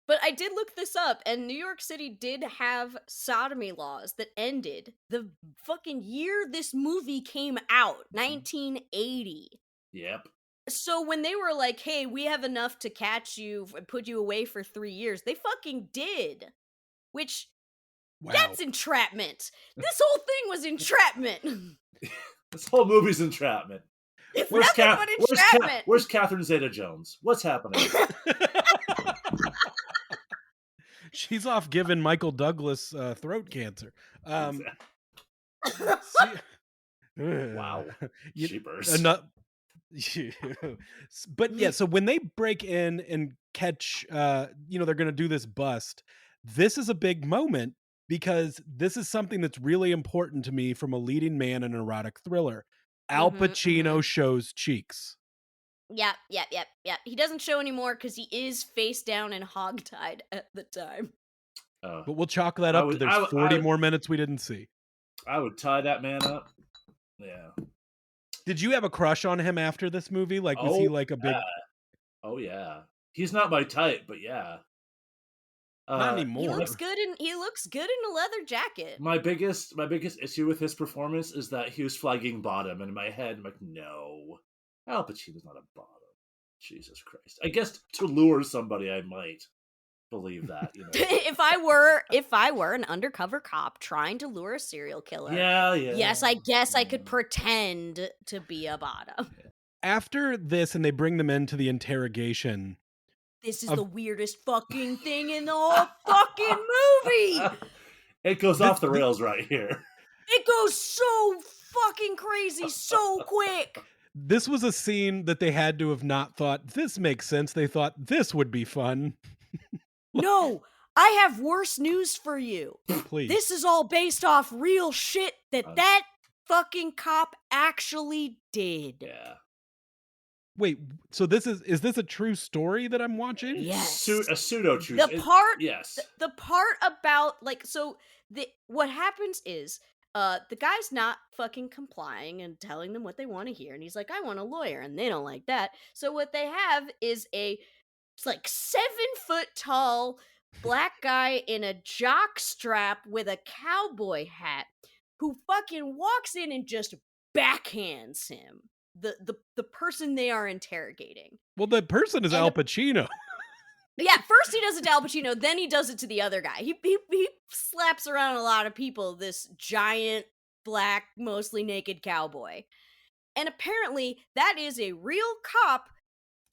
But I did look this up, and New York City did have sodomy laws that ended the fucking year this movie came out, 1980. Yep. So when they were like, hey, we have enough to catch you and put you away for 3 years, they fucking did. Which, Wow. that's entrapment. This whole thing was entrapment. This whole movie's entrapment. It's nothing but entrapment. Where's Catherine Zeta-Jones? What's happening? She's off giving Michael Douglas throat cancer. Wow. You- Sheepers. But yeah, so when they break in and catch, they're going to do this bust. This is a big moment because this is something that's really important to me from a leading man in an erotic thriller. Al Pacino shows cheeks. Yep. He doesn't show anymore because he is face down and hogtied at the time. But we'll chalk that up to there's 40 more minutes we didn't see. I would tie that man up. Yeah. Did you have a crush on him after this movie? Like, was he like a big... Oh, yeah. He's not my type, but yeah. Not anymore. He looks good in a leather jacket. My biggest issue with his performance is that he was flagging bottom, and in my head, I'm like, no. Al Pacino's not a bottom. Jesus Christ. I guess to lure somebody, I might believe that. You know? if I were an undercover cop trying to lure a serial killer, yeah. yes, I guess I could pretend to be a bottom. After this, and they bring them into the interrogation. This is the weirdest fucking thing in the whole fucking movie. It goes off the rails right here. It goes so fucking crazy so quick. This was a scene that they had to have not thought, this makes sense. They thought this would be fun. No, I have worse news for you. Please. This is all based off real shit that fucking cop actually did. Yeah. Wait, so is this a true story that I'm watching? Yes. A pseudo truth. The part Yes. the part about, like, so what happens is, the guy's not fucking complying and telling them what they wanna hear, and he's like, "I want a lawyer," and they don't like that. So what they have is it's like 7-foot tall black guy in a jock strap with a cowboy hat who fucking walks in and just backhands him, the person they are interrogating. Well, the person is And Al Pacino. yeah, first he does it to Al Pacino, then he does it to the other guy. He slaps around a lot of people, this giant, black, mostly naked cowboy. And apparently, that is a real cop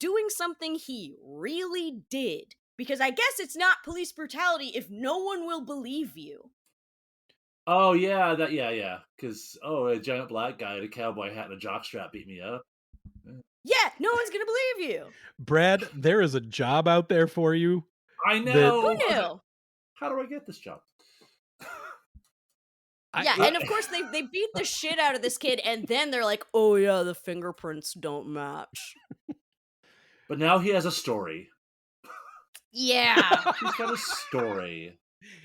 doing something he really did. Because I guess it's not police brutality if no one will believe you. Oh yeah, yeah. Because a giant black guy in a cowboy hat and a jockstrap beat me up. Yeah, no one's gonna believe you. Brad, there is a job out there for you I that Who know. knew? How do I get this job? Yeah, I and of course they beat the shit out of this kid, and then they're like, "Oh yeah, the fingerprints don't match." But now he has a story. Yeah, He's got a story.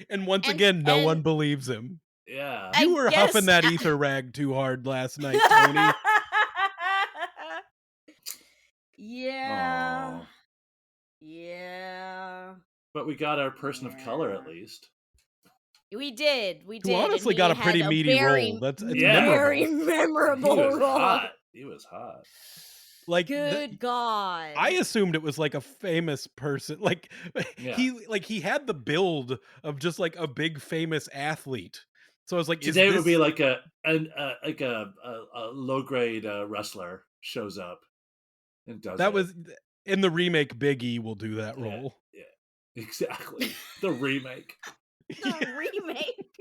and once and again, no one and believes him. Yeah. You I were huffing guess that ether rag too hard last night, Tony. Yeah. Aw. Yeah. But we got our person of color Yeah. at least. We did. We Who did. And honestly he got a had pretty a meaty role. very, It's Yeah. very memorable. He memorable was role. hot. He was hot. Like Good God. I assumed it was like a famous person. Like Yeah. he had the build of just like a big famous athlete. So I was like, Today it would be like a low grade wrestler shows up and does that it. was in the remake? Big E will do that Yeah, role. yeah, exactly. The remake. The remake.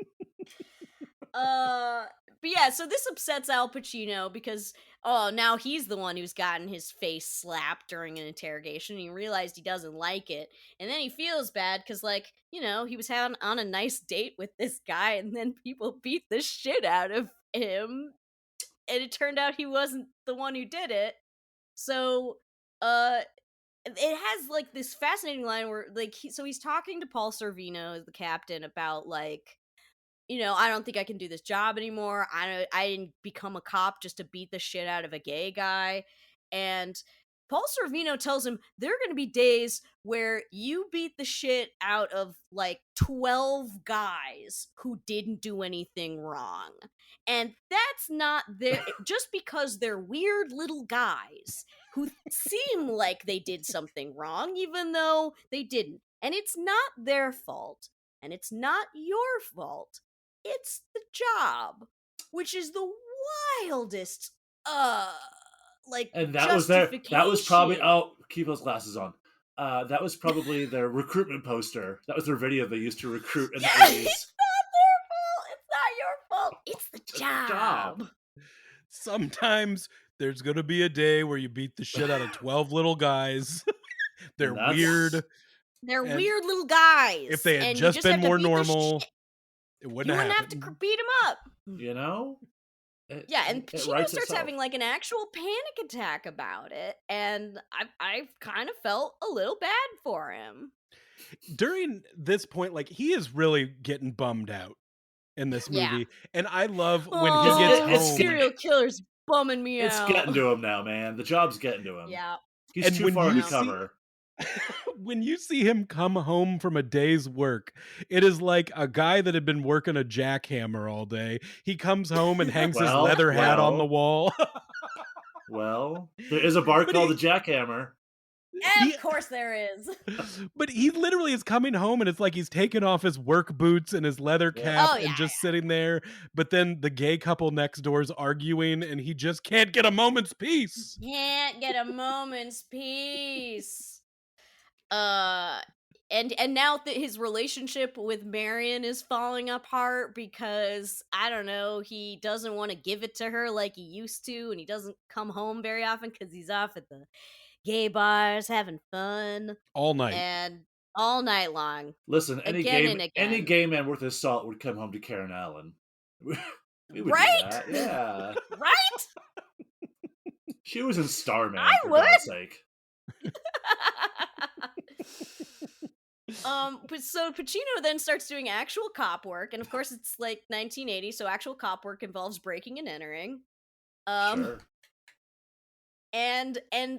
But yeah, so this upsets Al Pacino because now he's the one who's gotten his face slapped during an interrogation. He realized he doesn't like it, and then he feels bad because, like, he was having on a nice date with this guy, and then people beat the shit out of him, and it turned out he wasn't the one who did it. So, it has like this fascinating line where, like, he's talking to Paul Sorvino, the captain, about like, I don't think I can do this job anymore. I didn't become a cop just to beat the shit out of a gay guy. And Paul Sorvino tells him there are going to be days where you beat the shit out of like 12 guys who didn't do anything wrong. And that's not their just because they're weird little guys who seem like they did something wrong even though they didn't. And it's not their fault. And it's not your fault. It's the job, which is the wildest, like, And that was justification. that was probably keep those glasses on. That was probably their recruitment poster. That was their video they used to recruit in the Yeah, 80s. it's not their fault. It's not your fault. It's the job. Sometimes there's gonna be a day where you beat the shit out of 12 little guys. They're And that's- weird. They're And weird little guys. If they had and just you been have to more beat the normal, shit. it You wouldn't wouldn't have happen. to beat them up. You know? Yeah, and It Pacino writes starts itself. having like an actual panic attack about it, and I kind of felt a little bad for him. During this point, like, he is really getting bummed out in this Yeah. movie. And I love when Oh, he gets it's home. serial killer's bumming me It's out. getting to him now, man. The job's getting to him. Yeah. He's And too when far you undercover. When you see him come home from a day's work, it is like a guy that had been working a jackhammer all day. He comes home and hangs his Well, leather hat on the wall. Well, there is a bar But called he- the Jackhammer. Of course there is. But he literally is coming home and it's like he's taking off his work boots and his leather Yeah. cap Oh, and yeah, just sitting there. But then the gay couple next door is arguing and he just can't get a moment's peace. Can't get a moment's peace. And now that his relationship with Marion is falling apart because, I don't know, he doesn't want to give it to her like he used to, and he doesn't come home very often because he's off at the gay bars having fun All night. and all night long. Listen, any Again and any again. gay man worth his salt would come home to Karen Allen. We would do Right? that. Yeah. Right? She was in Starman, I for would. God's sake. But so Pacino then starts doing actual cop work, and of course it's like 1980, so actual cop work involves breaking and entering. Um, Sure. and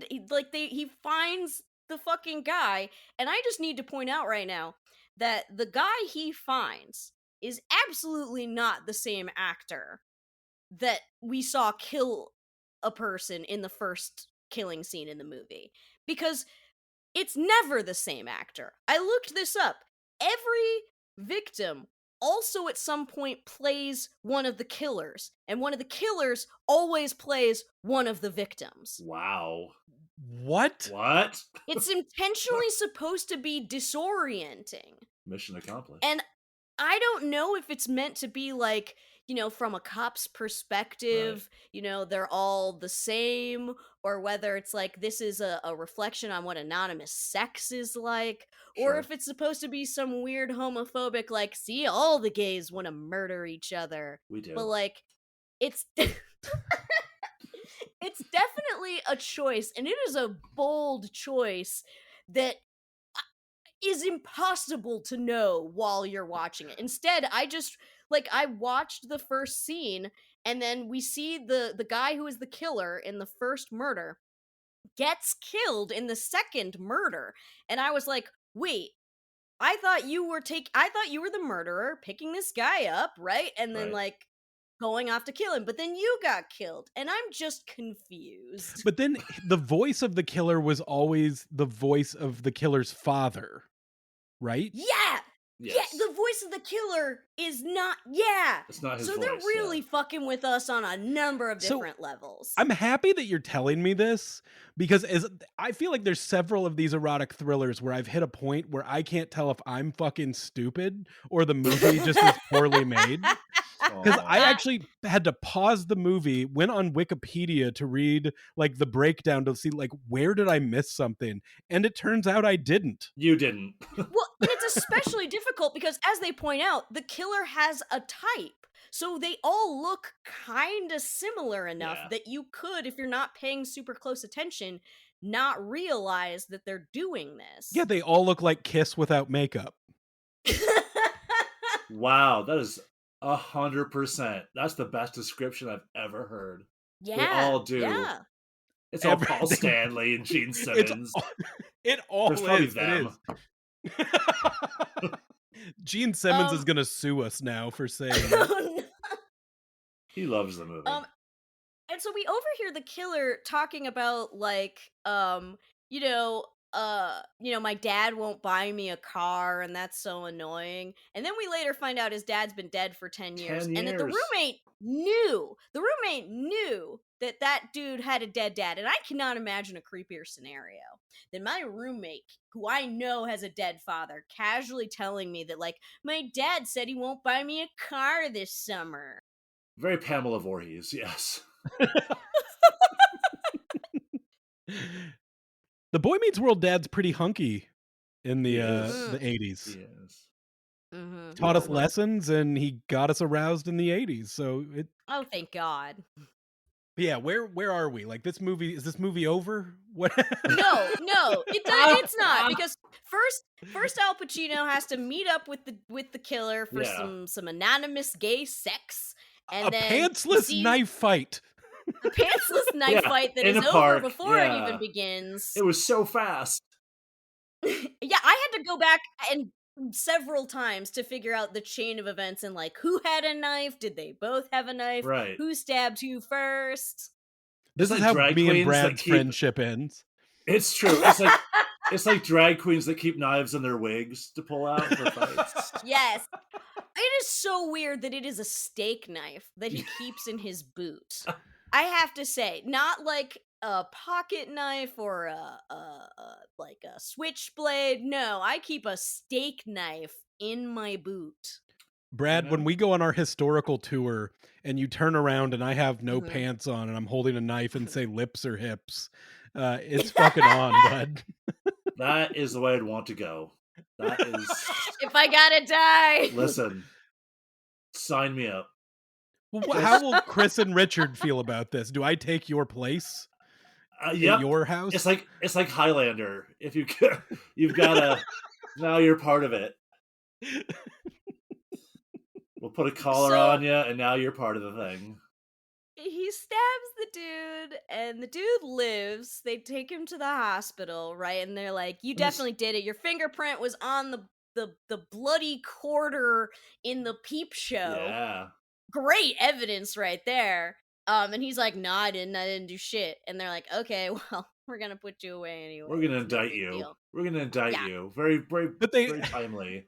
he finds the fucking guy, and I just need to point out right now that the guy he finds is absolutely not the same actor that we saw kill a person in the first killing scene in the movie, because it's never the same actor. I looked this up. Every victim also at some point plays one of the killers, and one of the killers always plays one of the victims. Wow. What? What? It's intentionally supposed to be disorienting. Mission accomplished. And I don't know if it's meant to be like, from a cop's perspective, they're all the same, or whether it's like this is a reflection on what anonymous sex is like, or Sure. if it's supposed to be some weird homophobic, like, see, all the gays want to murder each other. We do. But, like, it's. It's definitely a choice, and it is a bold choice that is impossible to know while you're watching it. Instead, I watched the first scene, and then we see the guy who is the killer in the first murder gets killed in the second murder, and I was like, "Wait, I thought you were the murderer picking this guy up, right? And then Right. like going off to kill him, but then you got killed, and I'm just confused." But then the voice of the killer was always the voice of the killer's father, right? Yeah. Yes. Yeah, the voice of the killer is not. Yeah. It's not his So voice. they're really fucking with us on a number of So, different levels. I'm happy that you're telling me this, because I feel like there's several of these erotic thrillers where I've hit a point where I can't tell if I'm fucking stupid or the movie just is poorly made. Because I Aw. actually had to pause the movie, went on Wikipedia to read like the breakdown to see like where did I miss something, and it turns out I didn't. You didn't. Well, and it's especially difficult because, as they point out, the killer has a type. So they all look kind of similar enough Yeah. that you could, if you're not paying super close attention, not realize that they're doing this. Yeah, they all look like Kiss without makeup. Wow, that is 100%. That's the best description I've ever heard. Yeah. They all do. Yeah. It's all Every- Paul they- Stanley and Gene Simmons. It all There's probably is. them. It is. Gene Simmons is gonna sue us now for saying that. Oh, no. He loves the movie. And so we overhear the killer talking about like, my dad won't buy me a car, and that's so annoying. And then we later find out his dad's been dead for 10 years, 10 and that the years. roommate knew that dude had a dead dad. And I cannot imagine a creepier scenario than my roommate, who I know has a dead father, casually telling me that, like, my dad said he won't buy me a car this summer. Very Pamela Voorhees, yes. The Boy Meets World dad's pretty hunky in the He is. the 80s. Yes. Mm-hmm. Taught us lessons, and he got us aroused in the 80s. So it. Oh, thank God. Yeah, where are we? Like, is this movie over? What? No, it's not, because first Al Pacino has to meet up with the killer for Yeah. some anonymous gay sex, and A then pantsless knife fight. a pantsless knife Yeah, fight that in is a over park, before it yeah. even begins. It was so fast. Yeah, I had to go back and several times to figure out the chain of events and like who had a knife, did they both have a knife, Right. who stabbed who first. This It's is like how drag me and queens that Brad's keep- friendship ends. It's true. It's like drag queens that keep knives in their wigs to pull out for fights. Yes. It is so weird that it is a steak knife that he keeps in his boot. I have to say, not like a pocket knife or like a switchblade. No, I keep a steak knife in my boot. Brad, when we go on our historical tour and you turn around and I have no Mhm. pants on and I'm holding a knife and say lips or hips, it's fucking on, bud. That is the way I'd want to go. That is. If I gotta die. Listen, sign me up. Well, how will Chris and Richard feel about this? Do I take your place? at Yep. your house. It's like Highlander. If you you've got to now you're part of it. We'll put a collar So on you, and now you're part of the thing. he stabs the dude, and the dude lives. They take him to the hospital, right? And they're like, "You And this, definitely did it. Your fingerprint was on the bloody quarter in the peep show. yeah, Great evidence right there." And he's like, "No, I didn't. I didn't do shit." And they're like, "Okay, well, we're gonna put you away anyway. we're gonna It's no indict big you. deal." We're gonna indict Yeah. you. Very, very, But they very timely.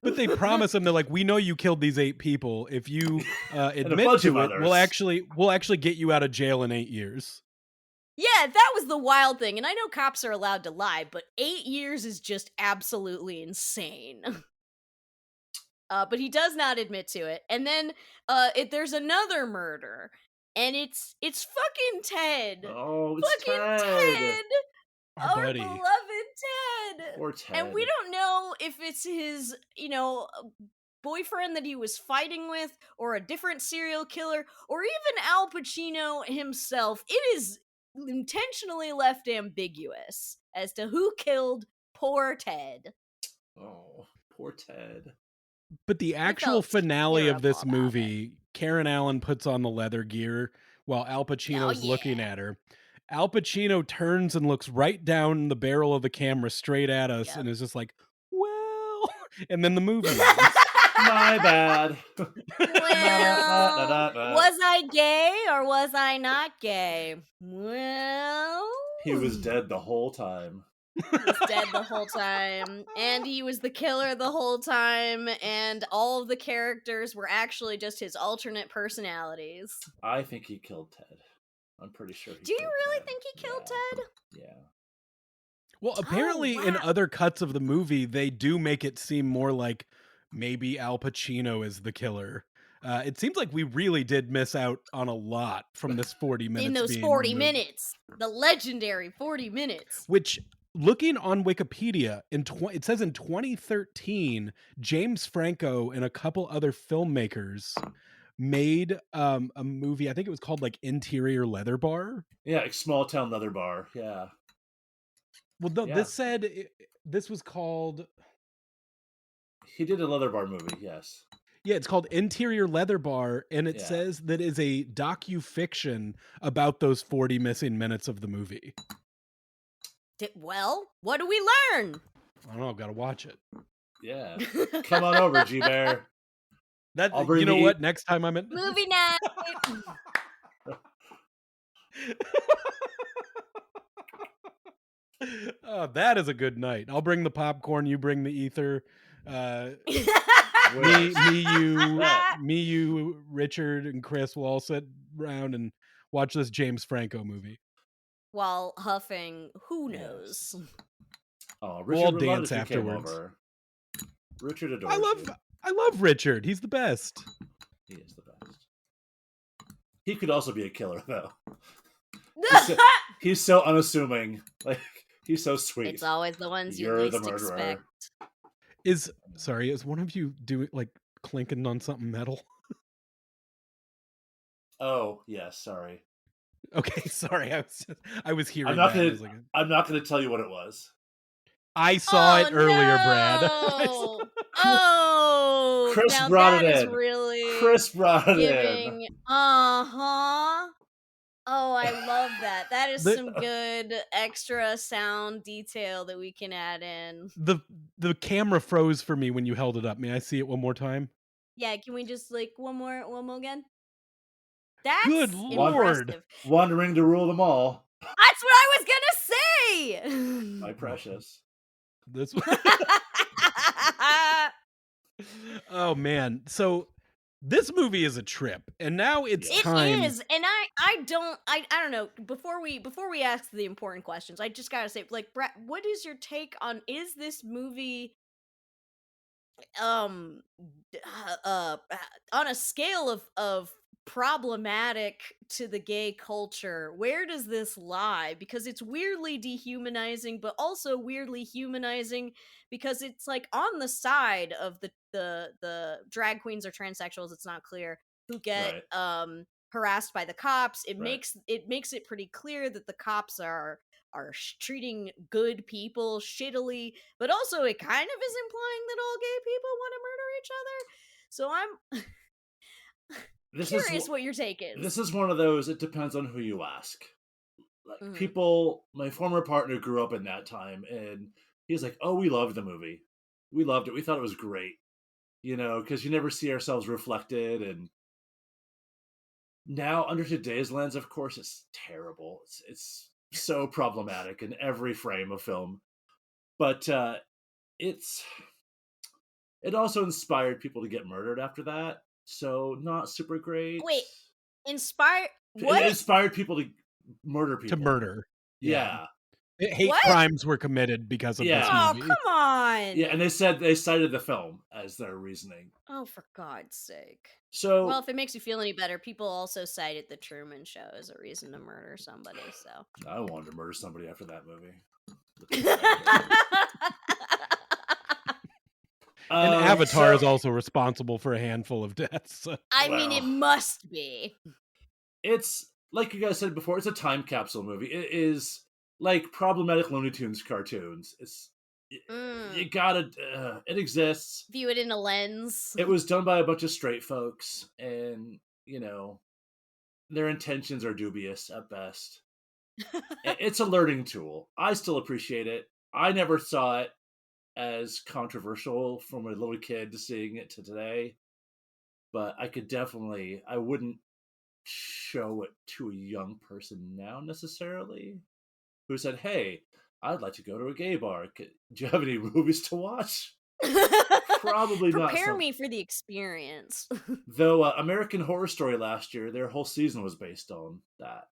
but they promise him, they're like, "We know you killed these 8 people. If you And a admit bunch of to it, others. we'll actually get you out of jail in 8 years." Yeah, that was the wild thing. And I know cops are allowed to lie, but 8 years is just absolutely insane. But he does not admit to it. And then there's another murder, and it's fucking Ted. Oh, it's Fucking Ted. Ted, Our our buddy. beloved Ted. Poor And we Ted. don't know if it's his, boyfriend that he was fighting with, or a different serial killer, or even Al Pacino himself. It is intentionally left ambiguous as to who killed poor Ted. Oh, poor Ted. But the I actual felt finale of terrible this about it. movie, Karen Allen puts on the leather gear while Al Oh Pacino's yeah. looking at her. Al Pacino turns and looks right down the barrel of the camera straight at us Yep. and is just like, "Well," and then the movie ends. My bad. Na, na, na, na, Well, na, na. was I gay or was I not gay? Well, He was dead the whole time. he was dead the whole time, and he was the killer the whole time, and all of the characters were actually just his alternate personalities. I think he killed Ted. I'm pretty sure he Do you killed really Ted. think he killed Yeah, Ted? yeah. Well, Oh, apparently in wow. other cuts of the movie, they do make it seem more like maybe Al Pacino is the killer. It seems like we really did miss out on a lot from this 40 In minutes those being 40 removed. minutes. The legendary 40 minutes. Which, looking on Wikipedia, it says in 2013, James Franco and a couple other filmmakers made a movie. I think it was called like Interior Leather Bar. Yeah, like Small Town Leather Bar. Yeah, Well, no, yeah. this said this was called. He did a leather bar movie. Yes. Yeah, it's called Interior Leather Bar, and it Yeah. says that is a docu-fiction about those 40 missing minutes of the movie. Well, what do we learn? I don't know, gotta watch it. Yeah. Come on over, G Bear. That I'll bring you know the what? Next time I'm in Movie night. Oh, that is a good night. I'll bring the popcorn, you bring the ether. Uh, Wait. me, you, Richard, and Chris will all sit around and watch this James Franco movie. While huffing, who Yes. knows? Oh, We'll all Richard would love it dance if you came afterwards. over. Richard adores you. I love Richard. He's the best. He is the best. He could also be a killer, though. He's so unassuming. Like, he's so sweet. It's always the ones you You're the least murderer. expect. Is one of you doing like clinking on something metal? Oh, yes, sorry. Okay, sorry. I was hearing I'm not that. and I gonna was like, I'm not gonna tell you what it was. I saw it earlier, Brad. No! Oh, Chris now brought that it is in. really Chris brought it in. giving. Oh, I love that. That is The- some good extra sound detail that we can add in. The camera froze for me when you held it up. May I see it one more time? Yeah, can we just like one more again? That's Good Lord. impressive. One ring to rule them all. That's what I was gonna say. My precious. This Oh man. So this movie is a trip, and now it's It time. is, and I don't know. Before we ask the important questions, I just gotta say, like, Brett, what is your take on, is this movie um on a scale of problematic to the gay culture? Where does this lie? Because it's weirdly dehumanizing, but also weirdly humanizing, because it's like on the side of the drag queens or transsexuals, it's not clear, who get Right. harassed by the cops. It Right. makes it pretty clear that the cops are treating good people shittily, but also it kind of is implying that all gay people want to murder each other. So I'm This is curious what your take this is. is one of those. It depends on who you ask. Like Mhm. people, my former partner grew up in that time, and he's like, "Oh, we loved the movie. We loved it. We thought it was great." Because you never see ourselves reflected. And now, under today's lens, of course, it's terrible. It's so problematic in every frame of film. But it's it also inspired people to get murdered after that. So not super great. Wait, inspire It what? inspired people to murder To people. murder. Yeah. Yeah, Hate What? crimes were committed because of this yeah, Oh, movie. come on. yeah. And they cited the film as their reasoning. Oh, for God's sake. Well, So if it makes you feel any better, people also cited the Truman Show as a reason to murder somebody, so. I wanted to murder somebody after that movie. That's what I did. And Avatar is So also responsible for a handful of deaths. So. I mean, it well, must be. it's like you guys said before. It's a time capsule movie. It is like problematic Looney Tunes cartoons. You Mm. gotta. It exists. View it in a lens. It was done by a bunch of straight folks, and their intentions are dubious at best. It's a learning tool. I still appreciate it. I never saw it as controversial from a little kid to seeing it to today, but I wouldn't show it to a young person now necessarily who said, "Hey, I'd like to go to a gay bar. Do you have any movies to watch?" Probably not Prepare some. me for the experience. Though American Horror Story last year, their whole season was based on that.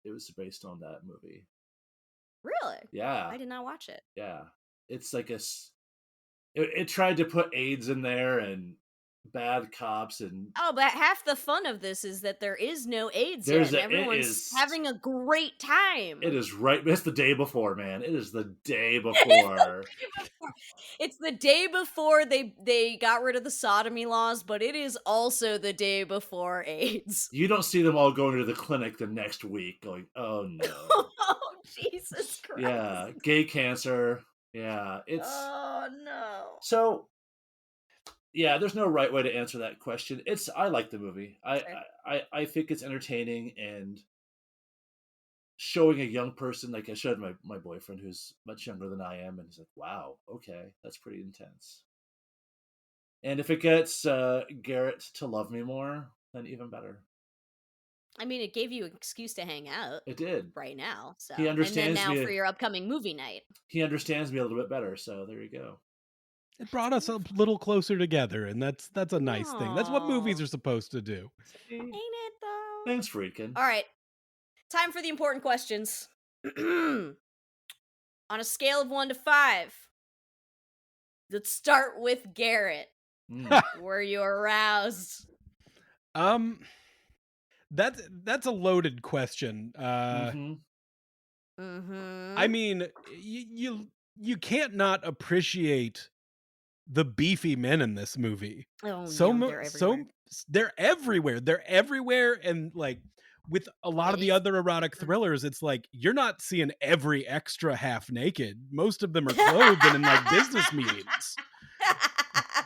It was based on that movie. Really? Yeah, I did not watch it. yeah. It's like it tried to put AIDS in there and bad cops, and Oh, but half the fun of this is that there is no AIDS yet, there's and a it everyone's is having a great time. it is right. It's the day before, man. It is the day It's the before. day before. It's the day before they got rid of the sodomy laws, but it is also the day before AIDS. You don't see them all going to the clinic the next week, going, "Oh no." Oh, Jesus Christ. Yeah, gay cancer. Yeah, it's Oh no. so. Yeah, there's no right way to answer that question. I like the movie. Fair. I think it's entertaining and showing a young person, like I showed my boyfriend who's much younger than I am, and he's like, "Wow, okay, that's pretty intense." And if it gets Garrett to love me more, then even better. I mean, it gave you an excuse to hang out It did. right now, so. He And then understands now for me. your upcoming movie night. He understands me a little bit better. So there you go. It That's brought us a little closer together, and that's a nice thing. That's what movies Aw. are supposed to do. See? Ain't it though? Thanks, Friedkin. All right. Time for the important questions. On a scale of 1 to 5, let's start with Garrett. Mm. Were you aroused? um, that's a loaded question. Mm-hmm. I Mm-hmm. mean, you can't not appreciate the beefy men in this movie. Oh So no, they're everywhere. they're everywhere. They're everywhere, and like with a lot of the Titties. other erotic thrillers, it's like you're not seeing every extra half naked. Most of them are clothed and in like business meetings.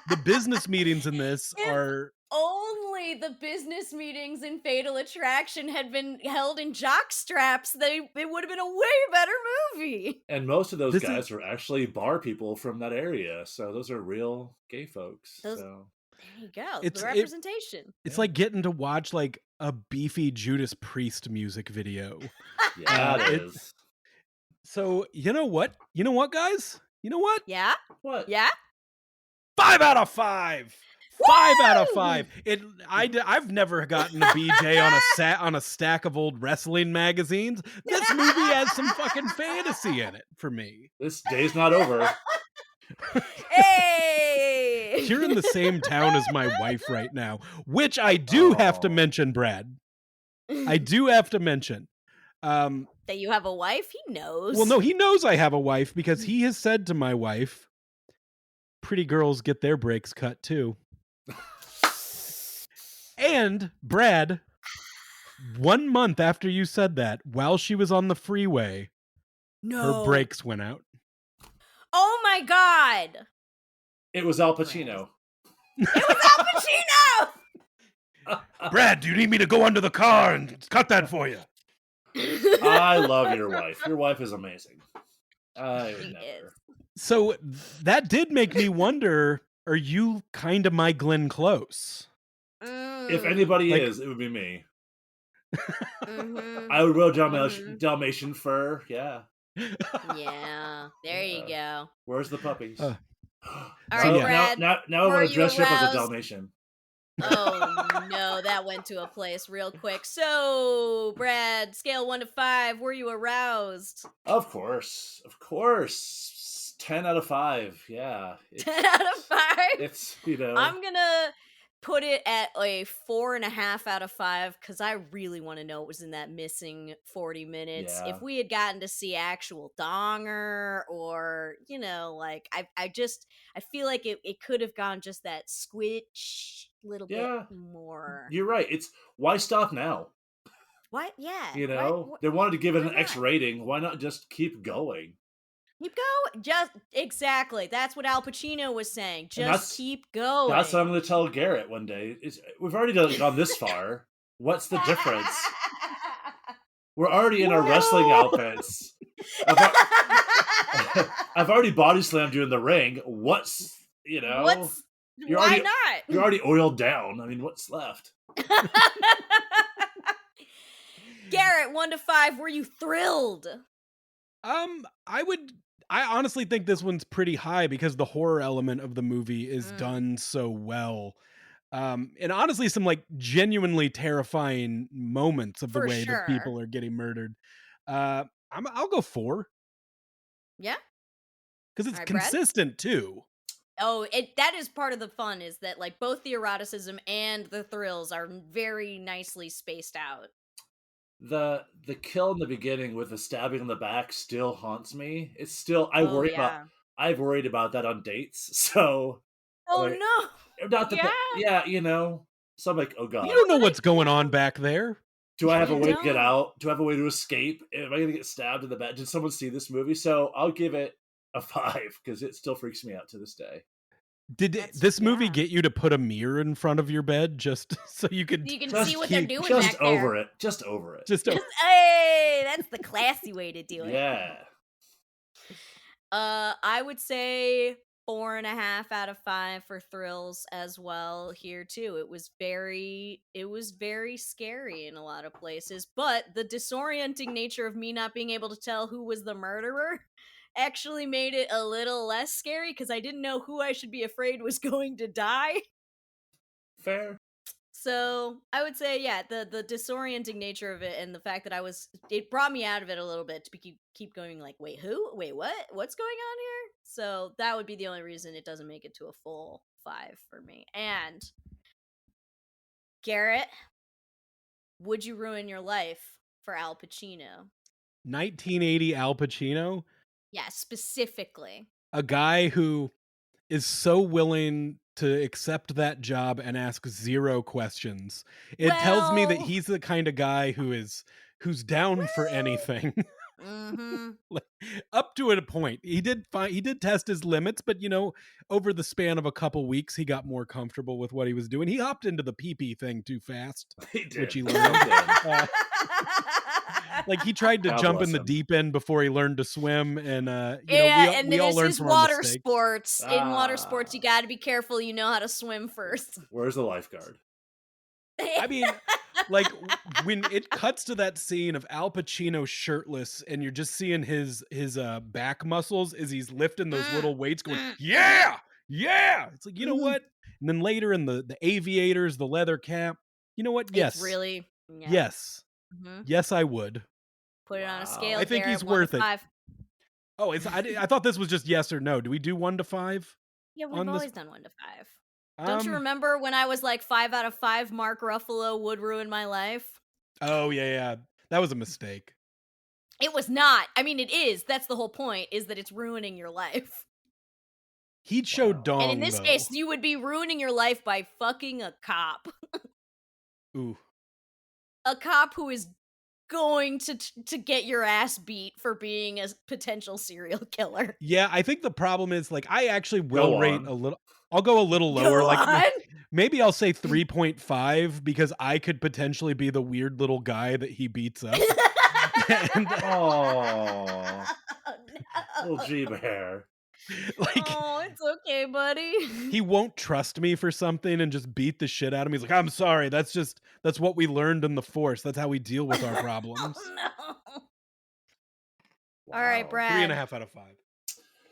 The business meetings in this If are only the business meetings in Fatal Attraction had been held in jock straps, it would have been a way better movie. And most of those this is guys are actually bar people from that area. So those are real gay folks. Those So There you go. it's The it representation. it's yeah. like getting to watch like a beefy Judas Priest music video. Yeah, it It is. so you know what? You know what, guys? You know what? Yeah? What? Yeah? 5 out of 5. 5 out of Woo! 5. I've never gotten a BJ on a stack of old wrestling magazines. This movie has some fucking fantasy in it for me. This day's not over. Hey! You're in the same town as my wife right now, which I do have to Oh. mention, Brad. I do have to mention. That you have a wife? He knows. Well, no, he knows I have a wife because he has said to my wife, pretty girls get their breaks cut too. And Brad, 1 month after you said that, while she was on the freeway, her No. brakes went out. Oh my god. It was Al Brad is. Pacino. It was Al Pacino. Brad, do you need me to go under the car and cut that for you? I love your wife. Your wife is amazing. I would She is. never. So that did make me wonder, are you kind of my Glenn Close? If Mm. anybody Like- is, it would be me. Mhm. I would wear Mhm. Dalmatian fur. Yeah. Yeah. There you go. Where's the puppies? Uh, All now, right, yeah. Brad. now I were want to you dress you up as a aroused? Dalmatian. Oh no, that went to a place real quick. So, Brad, scale 1 to 5, were you aroused? Of course. 10 out of 5. Yeah. 10 out of 5? It's, you know. I'm gonna put it at a 4.5 out of 5 because I really want to know what was in that missing 40 minutes. Yeah. If we had gotten to see actual donger, or like I feel like it could have gone just that squitch little bit Yeah. more. You're right. It's why stop now? What? Yeah. You know, they wanted to give it an X rating. Why not just keep going? Keep going. Just exactly. That's what Al Pacino was saying. And Just keep going. That's what I'm going to tell Garrett one day. We've already gone this far. What's the difference? We're already in our wrestling outfits. I've already body slammed you in the ring. What's Why already, not? You're already oiled down. I mean, what's left? Garrett, 1 to 5, were you thrilled? I honestly think this one's pretty high because the horror element of the movie is done so well. And honestly, some like genuinely terrifying moments of the For way that sure. people are getting murdered. I'll go 4 Yeah. because it's All right, Brad? consistent too. Oh, that is part of the fun, is that like both the eroticism and the thrills are very nicely spaced out. The kill in the beginning with the stabbing in the back still haunts me. It's still Oh, I've worried about that on dates. So Oh like, no. not the Yeah. So I'm like, oh god, You don't know what's going on back there. do I have a way to get don't. out? Do I have a way to escape? Am I gonna get stabbed in the back? Did someone see this movie? So I'll give it a 5 because it still freaks me out to this day. Did That's- this movie yeah. get you to put a mirror in front of your bed just so you could You can Just see what they're doing just back there. over it. Just over it. just Hey, that's the classy way to do it. Yeah. I would say 4.5 out of 5 for thrills as well here too. It was very scary in a lot of places, but the disorienting nature of me not being able to tell who was the murderer actually made it a little less scary because I didn't know who I should be afraid was going to die. Fair. So I would say, yeah, the disorienting nature of it and the fact that it brought me out of it a little bit to keep going like, wait, who? Wait, what? What's going on here? So that would be the only reason it doesn't make it to a full 5 for me. And Garrett, would you ruin your life for Al Pacino? 1980 Al Pacino, Yeah, specifically. a guy who is so willing to accept that job and ask 0 questions. It tells me that Well- he's the kind of guy who's down for anything. Mm-hmm. Like, up to a point. He did test his limits, but over the span of a couple weeks, he got more comfortable with what he was doing. He hopped into the pee-pee thing too fast, He did. which he He learned. did. Like he tried to God jump bless in the him. deep end before he learned to swim, and and we all this learned is from our water mistakes. sports. In water sports, Ah. you got to be careful. You know how to swim first. Where's the lifeguard? I mean, like when it cuts to that scene of Al Pacino shirtless, and you're just seeing his back muscles as he's lifting those little weights, going, yeah. It's like, you know what? And then later in the aviators, the leather cap. You know what? Yes, It's really, yeah. yes, Mhm. yes. I would. Put it on a Wow. scale. I think Garrett, he's 1 to worth it. 5. Oh, I thought this was just yes or no. Do we do 1 to 5? Yeah, we've on this- always done 1 to 5. Don't you remember when I was like 5 out of 5? Mark Ruffalo would ruin my life. Oh yeah. That was a mistake. It was not. I mean, it is. That's the whole point. Is that it's ruining your life. He'd show Wow. dong. And in this though. case, you would be ruining your life by fucking a cop. Ooh. a cop who is going to get your ass beat for being a potential serial killer. Yeah, I think the problem is, like, I actually will Go rate on. a little. I'll go a little lower, Go like, on. maybe I'll say 3.5 because I could potentially be the weird little guy that he beats up. And, Oh, little No. G Bear. like, Oh, it's okay, buddy. he won't trust me for something and just beat the shit out of me. He's like, "I'm sorry, that's what we learned in the Force. That's how we deal with our problems." Oh no. All right, Wow. Three and a Brad. half out of 5.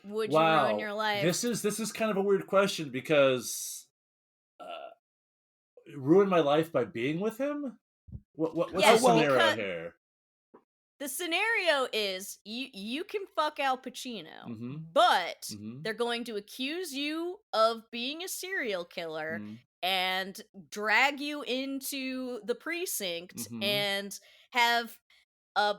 Would you ruin Wow. your life? This is kind of a weird question because ruin my life by being with him? What's the Oh, Yes, well, scenario because here? the scenario is you can fuck Al Pacino, Mm-hmm. but Mm-hmm. they're going to accuse you of being a serial killer Mm-hmm. and drag you into the precinct Mm-hmm. and have a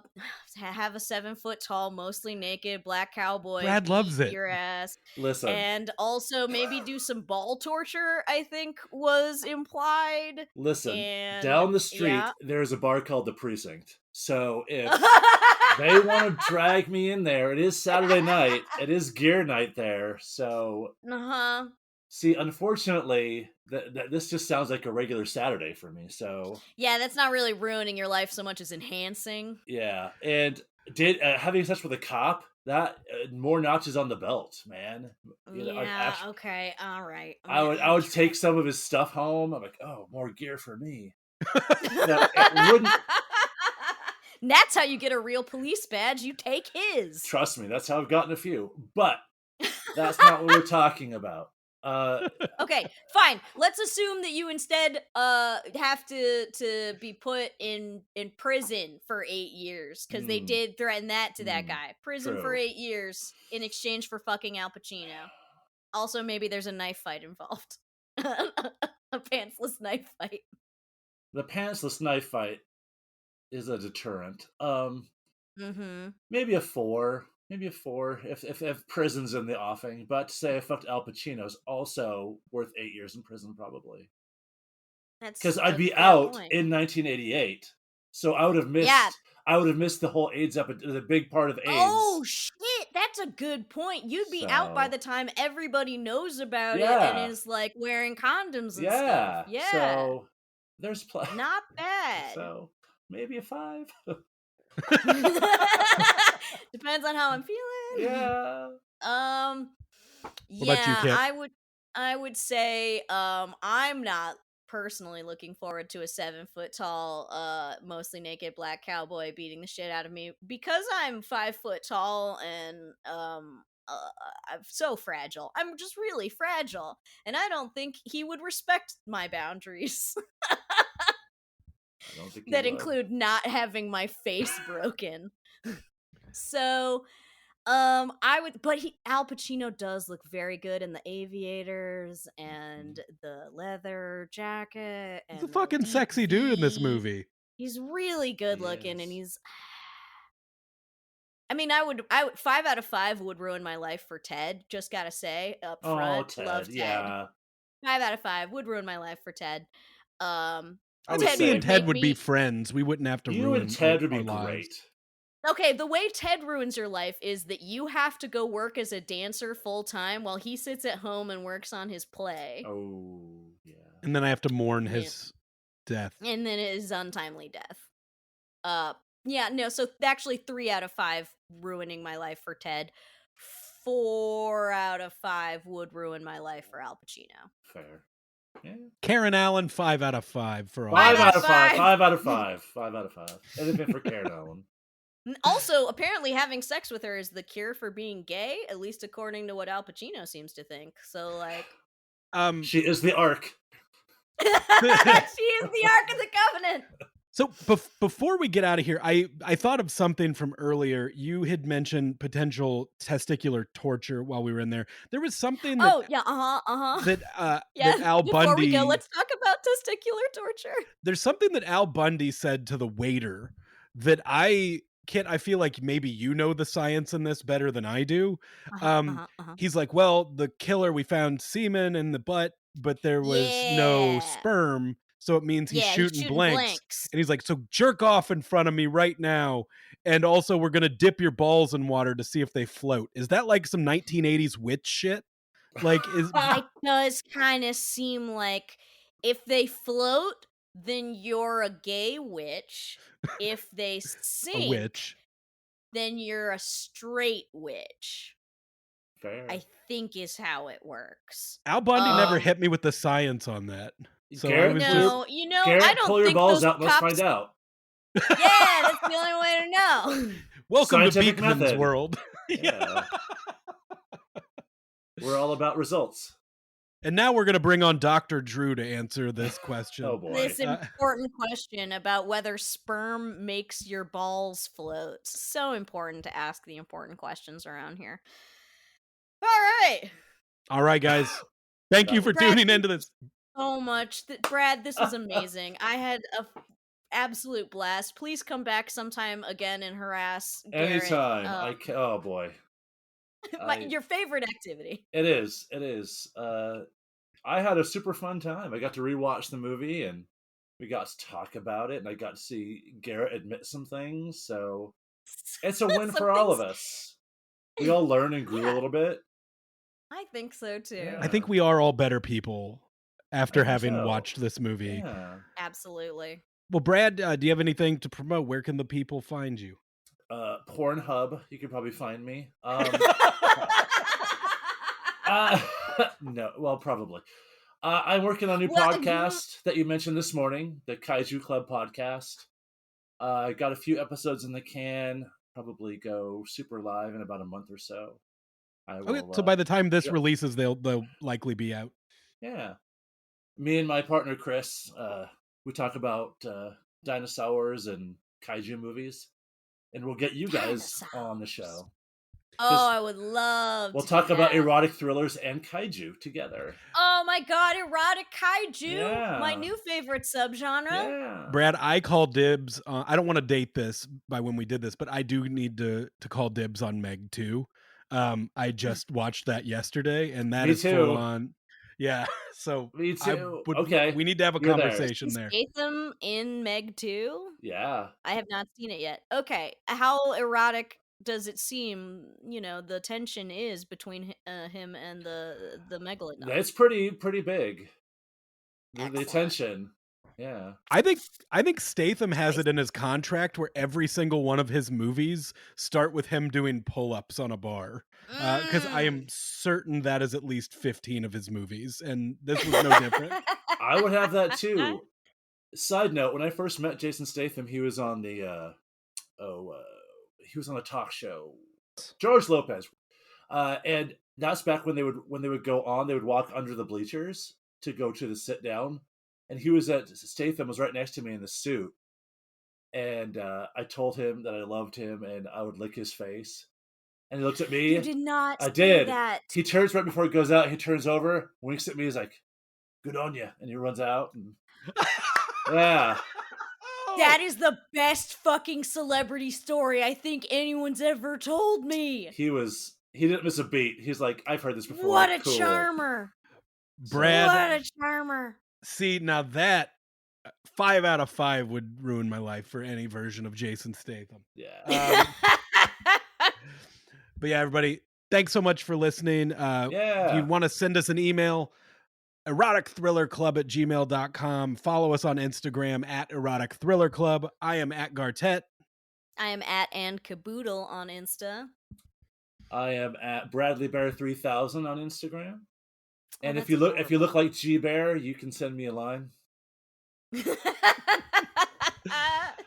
have a 7 foot tall, mostly naked black cowboy Brad beat loves it. your ass, Listen. and also maybe do some ball torture, I think was implied. Listen. And Down the street yeah. there's a bar called the Precinct. So if they want to drag me in there, it is Saturday night. It is gear night there. So Uh-huh. see, unfortunately, this just sounds like a regular Saturday for me. So Yeah, that's not really ruining your life so much as enhancing. yeah, and did having sex with a cop that more notches on the belt, man. You know, Yeah, okay, all right. I I'm would take some of his stuff home. I'm like, oh, more gear for me. No, it wouldn't. That's how you get a real police badge. You take his. Trust me, that's how I've gotten a few. But that's not what we're talking about. Uh, Okay, fine. Let's assume that you instead have to be put in prison for 8 years cuz they mm, did threaten that to that mm, guy. Prison for true. 8 years in exchange for fucking Al Pacino. Also maybe there's a knife fight involved. A pantsless knife fight. The pantsless knife fight is a deterrent. Mhm. Maybe a 4. Maybe a 4 if prison's in the offing. But to say I fucked Al Pacino's also worth 8 years in prison probably. That's Because I'd a be fair out point. in 1988, so I would have Yeah. missed. I would have missed the whole AIDS episode, the big part of Oh AIDS. shit, that's a good point. You'd be out by So the time everybody knows about it and yeah, is like wearing condoms and stuff. yeah. Yeah. So there's Not bad. so maybe a 5. Depends on how I'm feeling. Yeah. Um What about you, yeah, Kit? I would say I'm not personally looking forward to a 7 foot tall, mostly naked black cowboy beating the shit out of me because I'm 5 foot tall and I'm so fragile. I'm just really fragile, and I don't think he would respect my boundaries I don't think he that would. include not having my face broken. So I would, but Al Pacino does look very good in the aviators and Mhm. the leather jacket He's a and the fucking deep sexy dude in this V. movie. He's really good He looking, and is. he's. I mean, I would 5 out of 5 would ruin my life for Ted. Just gotta say up Oh, front, Ted. love Ted. Yeah, 5 out of 5 would ruin my life for Ted. Um, I I would think Ted me say and would Ted make would be me. friends. We wouldn't have to you and ruin Ted would be our lives. great. Okay, the way Ted ruins your life is that you have to go work as a dancer full time while he sits at home and works on his play. Oh, yeah. And then I have to mourn Yeah. his death. And then his untimely death. Uh yeah, no, so actually 3 out of 5 ruining my life for Ted. 4 out of 5 would ruin my life for Al Pacino. Fair. Yeah. Karen Allen, 5 out of 5 for all Five Five that. out out of of five. five. 5 out of 5. 5 out of 5. Anything for Karen Allen. Also, apparently having sex with her is the cure for being gay, at least according to what Al Pacino seems to think. So like She is the Ark. she is the Ark of the Covenant. So before we get out of here, I thought of something from earlier. You had mentioned potential testicular torture while we were in there. There was something that Oh, yeah, uh-huh. that Yeah, Al before we go, Bundy. let's talk about testicular torture. There's something that Al Bundy said to the waiter that Kit, I feel like maybe you know the science in this better than I do. Uh-huh, uh-huh, uh-huh. He's like, well, the killer, we found semen in the butt, but there was no Yeah. sperm. So it means he's Yeah, he's shooting shooting blanks. blanks. And he's like, so jerk off in front of me right now. And also, we're going to dip your balls in water to see if they float. Is that like some 1980s witch shit? Like, It does kind of seem like if they float, then you're a gay witch. If they a sink, witch? then you're a straight witch. Fair. I think is how it works. Al Bundy never Um, hit me with the science on that. So I Garrett, was pull your- just, No, you know, I Garrett, don't pull your think balls those out. Let's cops. find out. Yeah, that's the only way to know. welcome to Scientific Beekman's method. world. Yeah. We're all about results. And now we're going to bring on Dr. Drew to answer this question. Oh boy. This important question about whether sperm makes your balls float. So important to ask the important questions around here. All right. All right, guys. Thank you for Brad, tuning into this. So much. Brad, this was amazing. I had a absolute blast. Please come back sometime again and harass Garrett. Anytime. Oh boy. Your favorite activity. It is. It is. I had a super fun time. I got to rewatch the movie and we got to talk about it and I got to see Garrett admit some things. So it's a win for all of us. We all learned and grew a little bit. I think so too. Yeah. I think we are all better people after think having so. watched this movie. Yeah. Absolutely. Well, Brad, do you have anything to promote? Where can the people find you? Pornhub, you can probably find me. No, well, probably. I'm working on a new podcast that you mentioned this morning, the Kaiju Club podcast. I got a few episodes in the can. Probably go super live in about a month or so. Okay, so by the time this releases, they'll likely be out. Yeah, me and my partner Chris, we talk about dinosaurs and kaiju movies, and we'll get you guys on the show. Oh, I would love We'll to talk do about that. erotic thrillers and kaiju together. Oh my god, erotic kaiju! Yeah. My new favorite subgenre. Yeah. Brad, I call dibs. I don't want to date this by when we did this, but I do need to call dibs on Meg 2. I just watched that yesterday, and that Me is too. full on. Yeah, so Me too. Okay, we need to have a conversation there. Statham in Meg 2? Yeah. I have not seen it yet. Okay, how erotic does it seem? You know, the tension is between him and the megalodon. It's pretty big. The Excellent. tension. Yeah. I think Statham has it in his contract where every single one of his movies start with him doing pull-ups on a bar. Because I am certain that is at least 15 of his movies, and this was no different. I would have that too. Side note: when I first met Jason Statham, he was on the he was on a talk show, George Lopez, and that's back when they would go on. They would walk under the bleachers to go to the sit down, and Statham was right next to me in the suit, and I told him that I loved him and I would lick his face, and he looked at me. You did not. I say did. That. He turns right before he goes out. He turns over, winks at me. He's like, "Good on you," and he runs out. And yeah. That is the best fucking celebrity story I think anyone's ever told me. He didn't miss a beat. He's like, I've heard this before. What a Cool. charmer. Brad, What a charmer. see, now that 5 out of 5 would ruin my life for any version of Jason Statham. Yeah. But yeah, everybody, thanks so much for listening. Yeah. If you want to send us an email, eroticthrillerclub@gmail.com. Follow us on Instagram @Erotic Thriller Club. I am @Gartet. I am at and Caboodle on Insta. I am at Bradley Bear 3000 on Instagram. And if that's you look like G Bear, you can send me a line.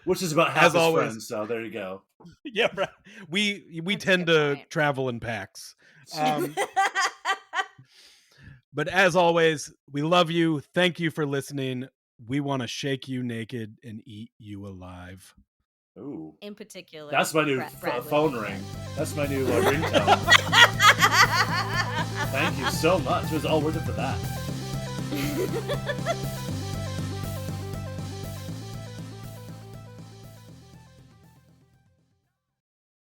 Which is about half As his always. friends, so there you go. Yeah, right. We That's a tend good to point. travel in packs. But as always, we love you. Thank you for listening. We want to shake you naked and eat you alive. Ooh. In particular. That's my new Bradley. phone ring. That's my new ringtone. Thank you so much. It was all worth it for that.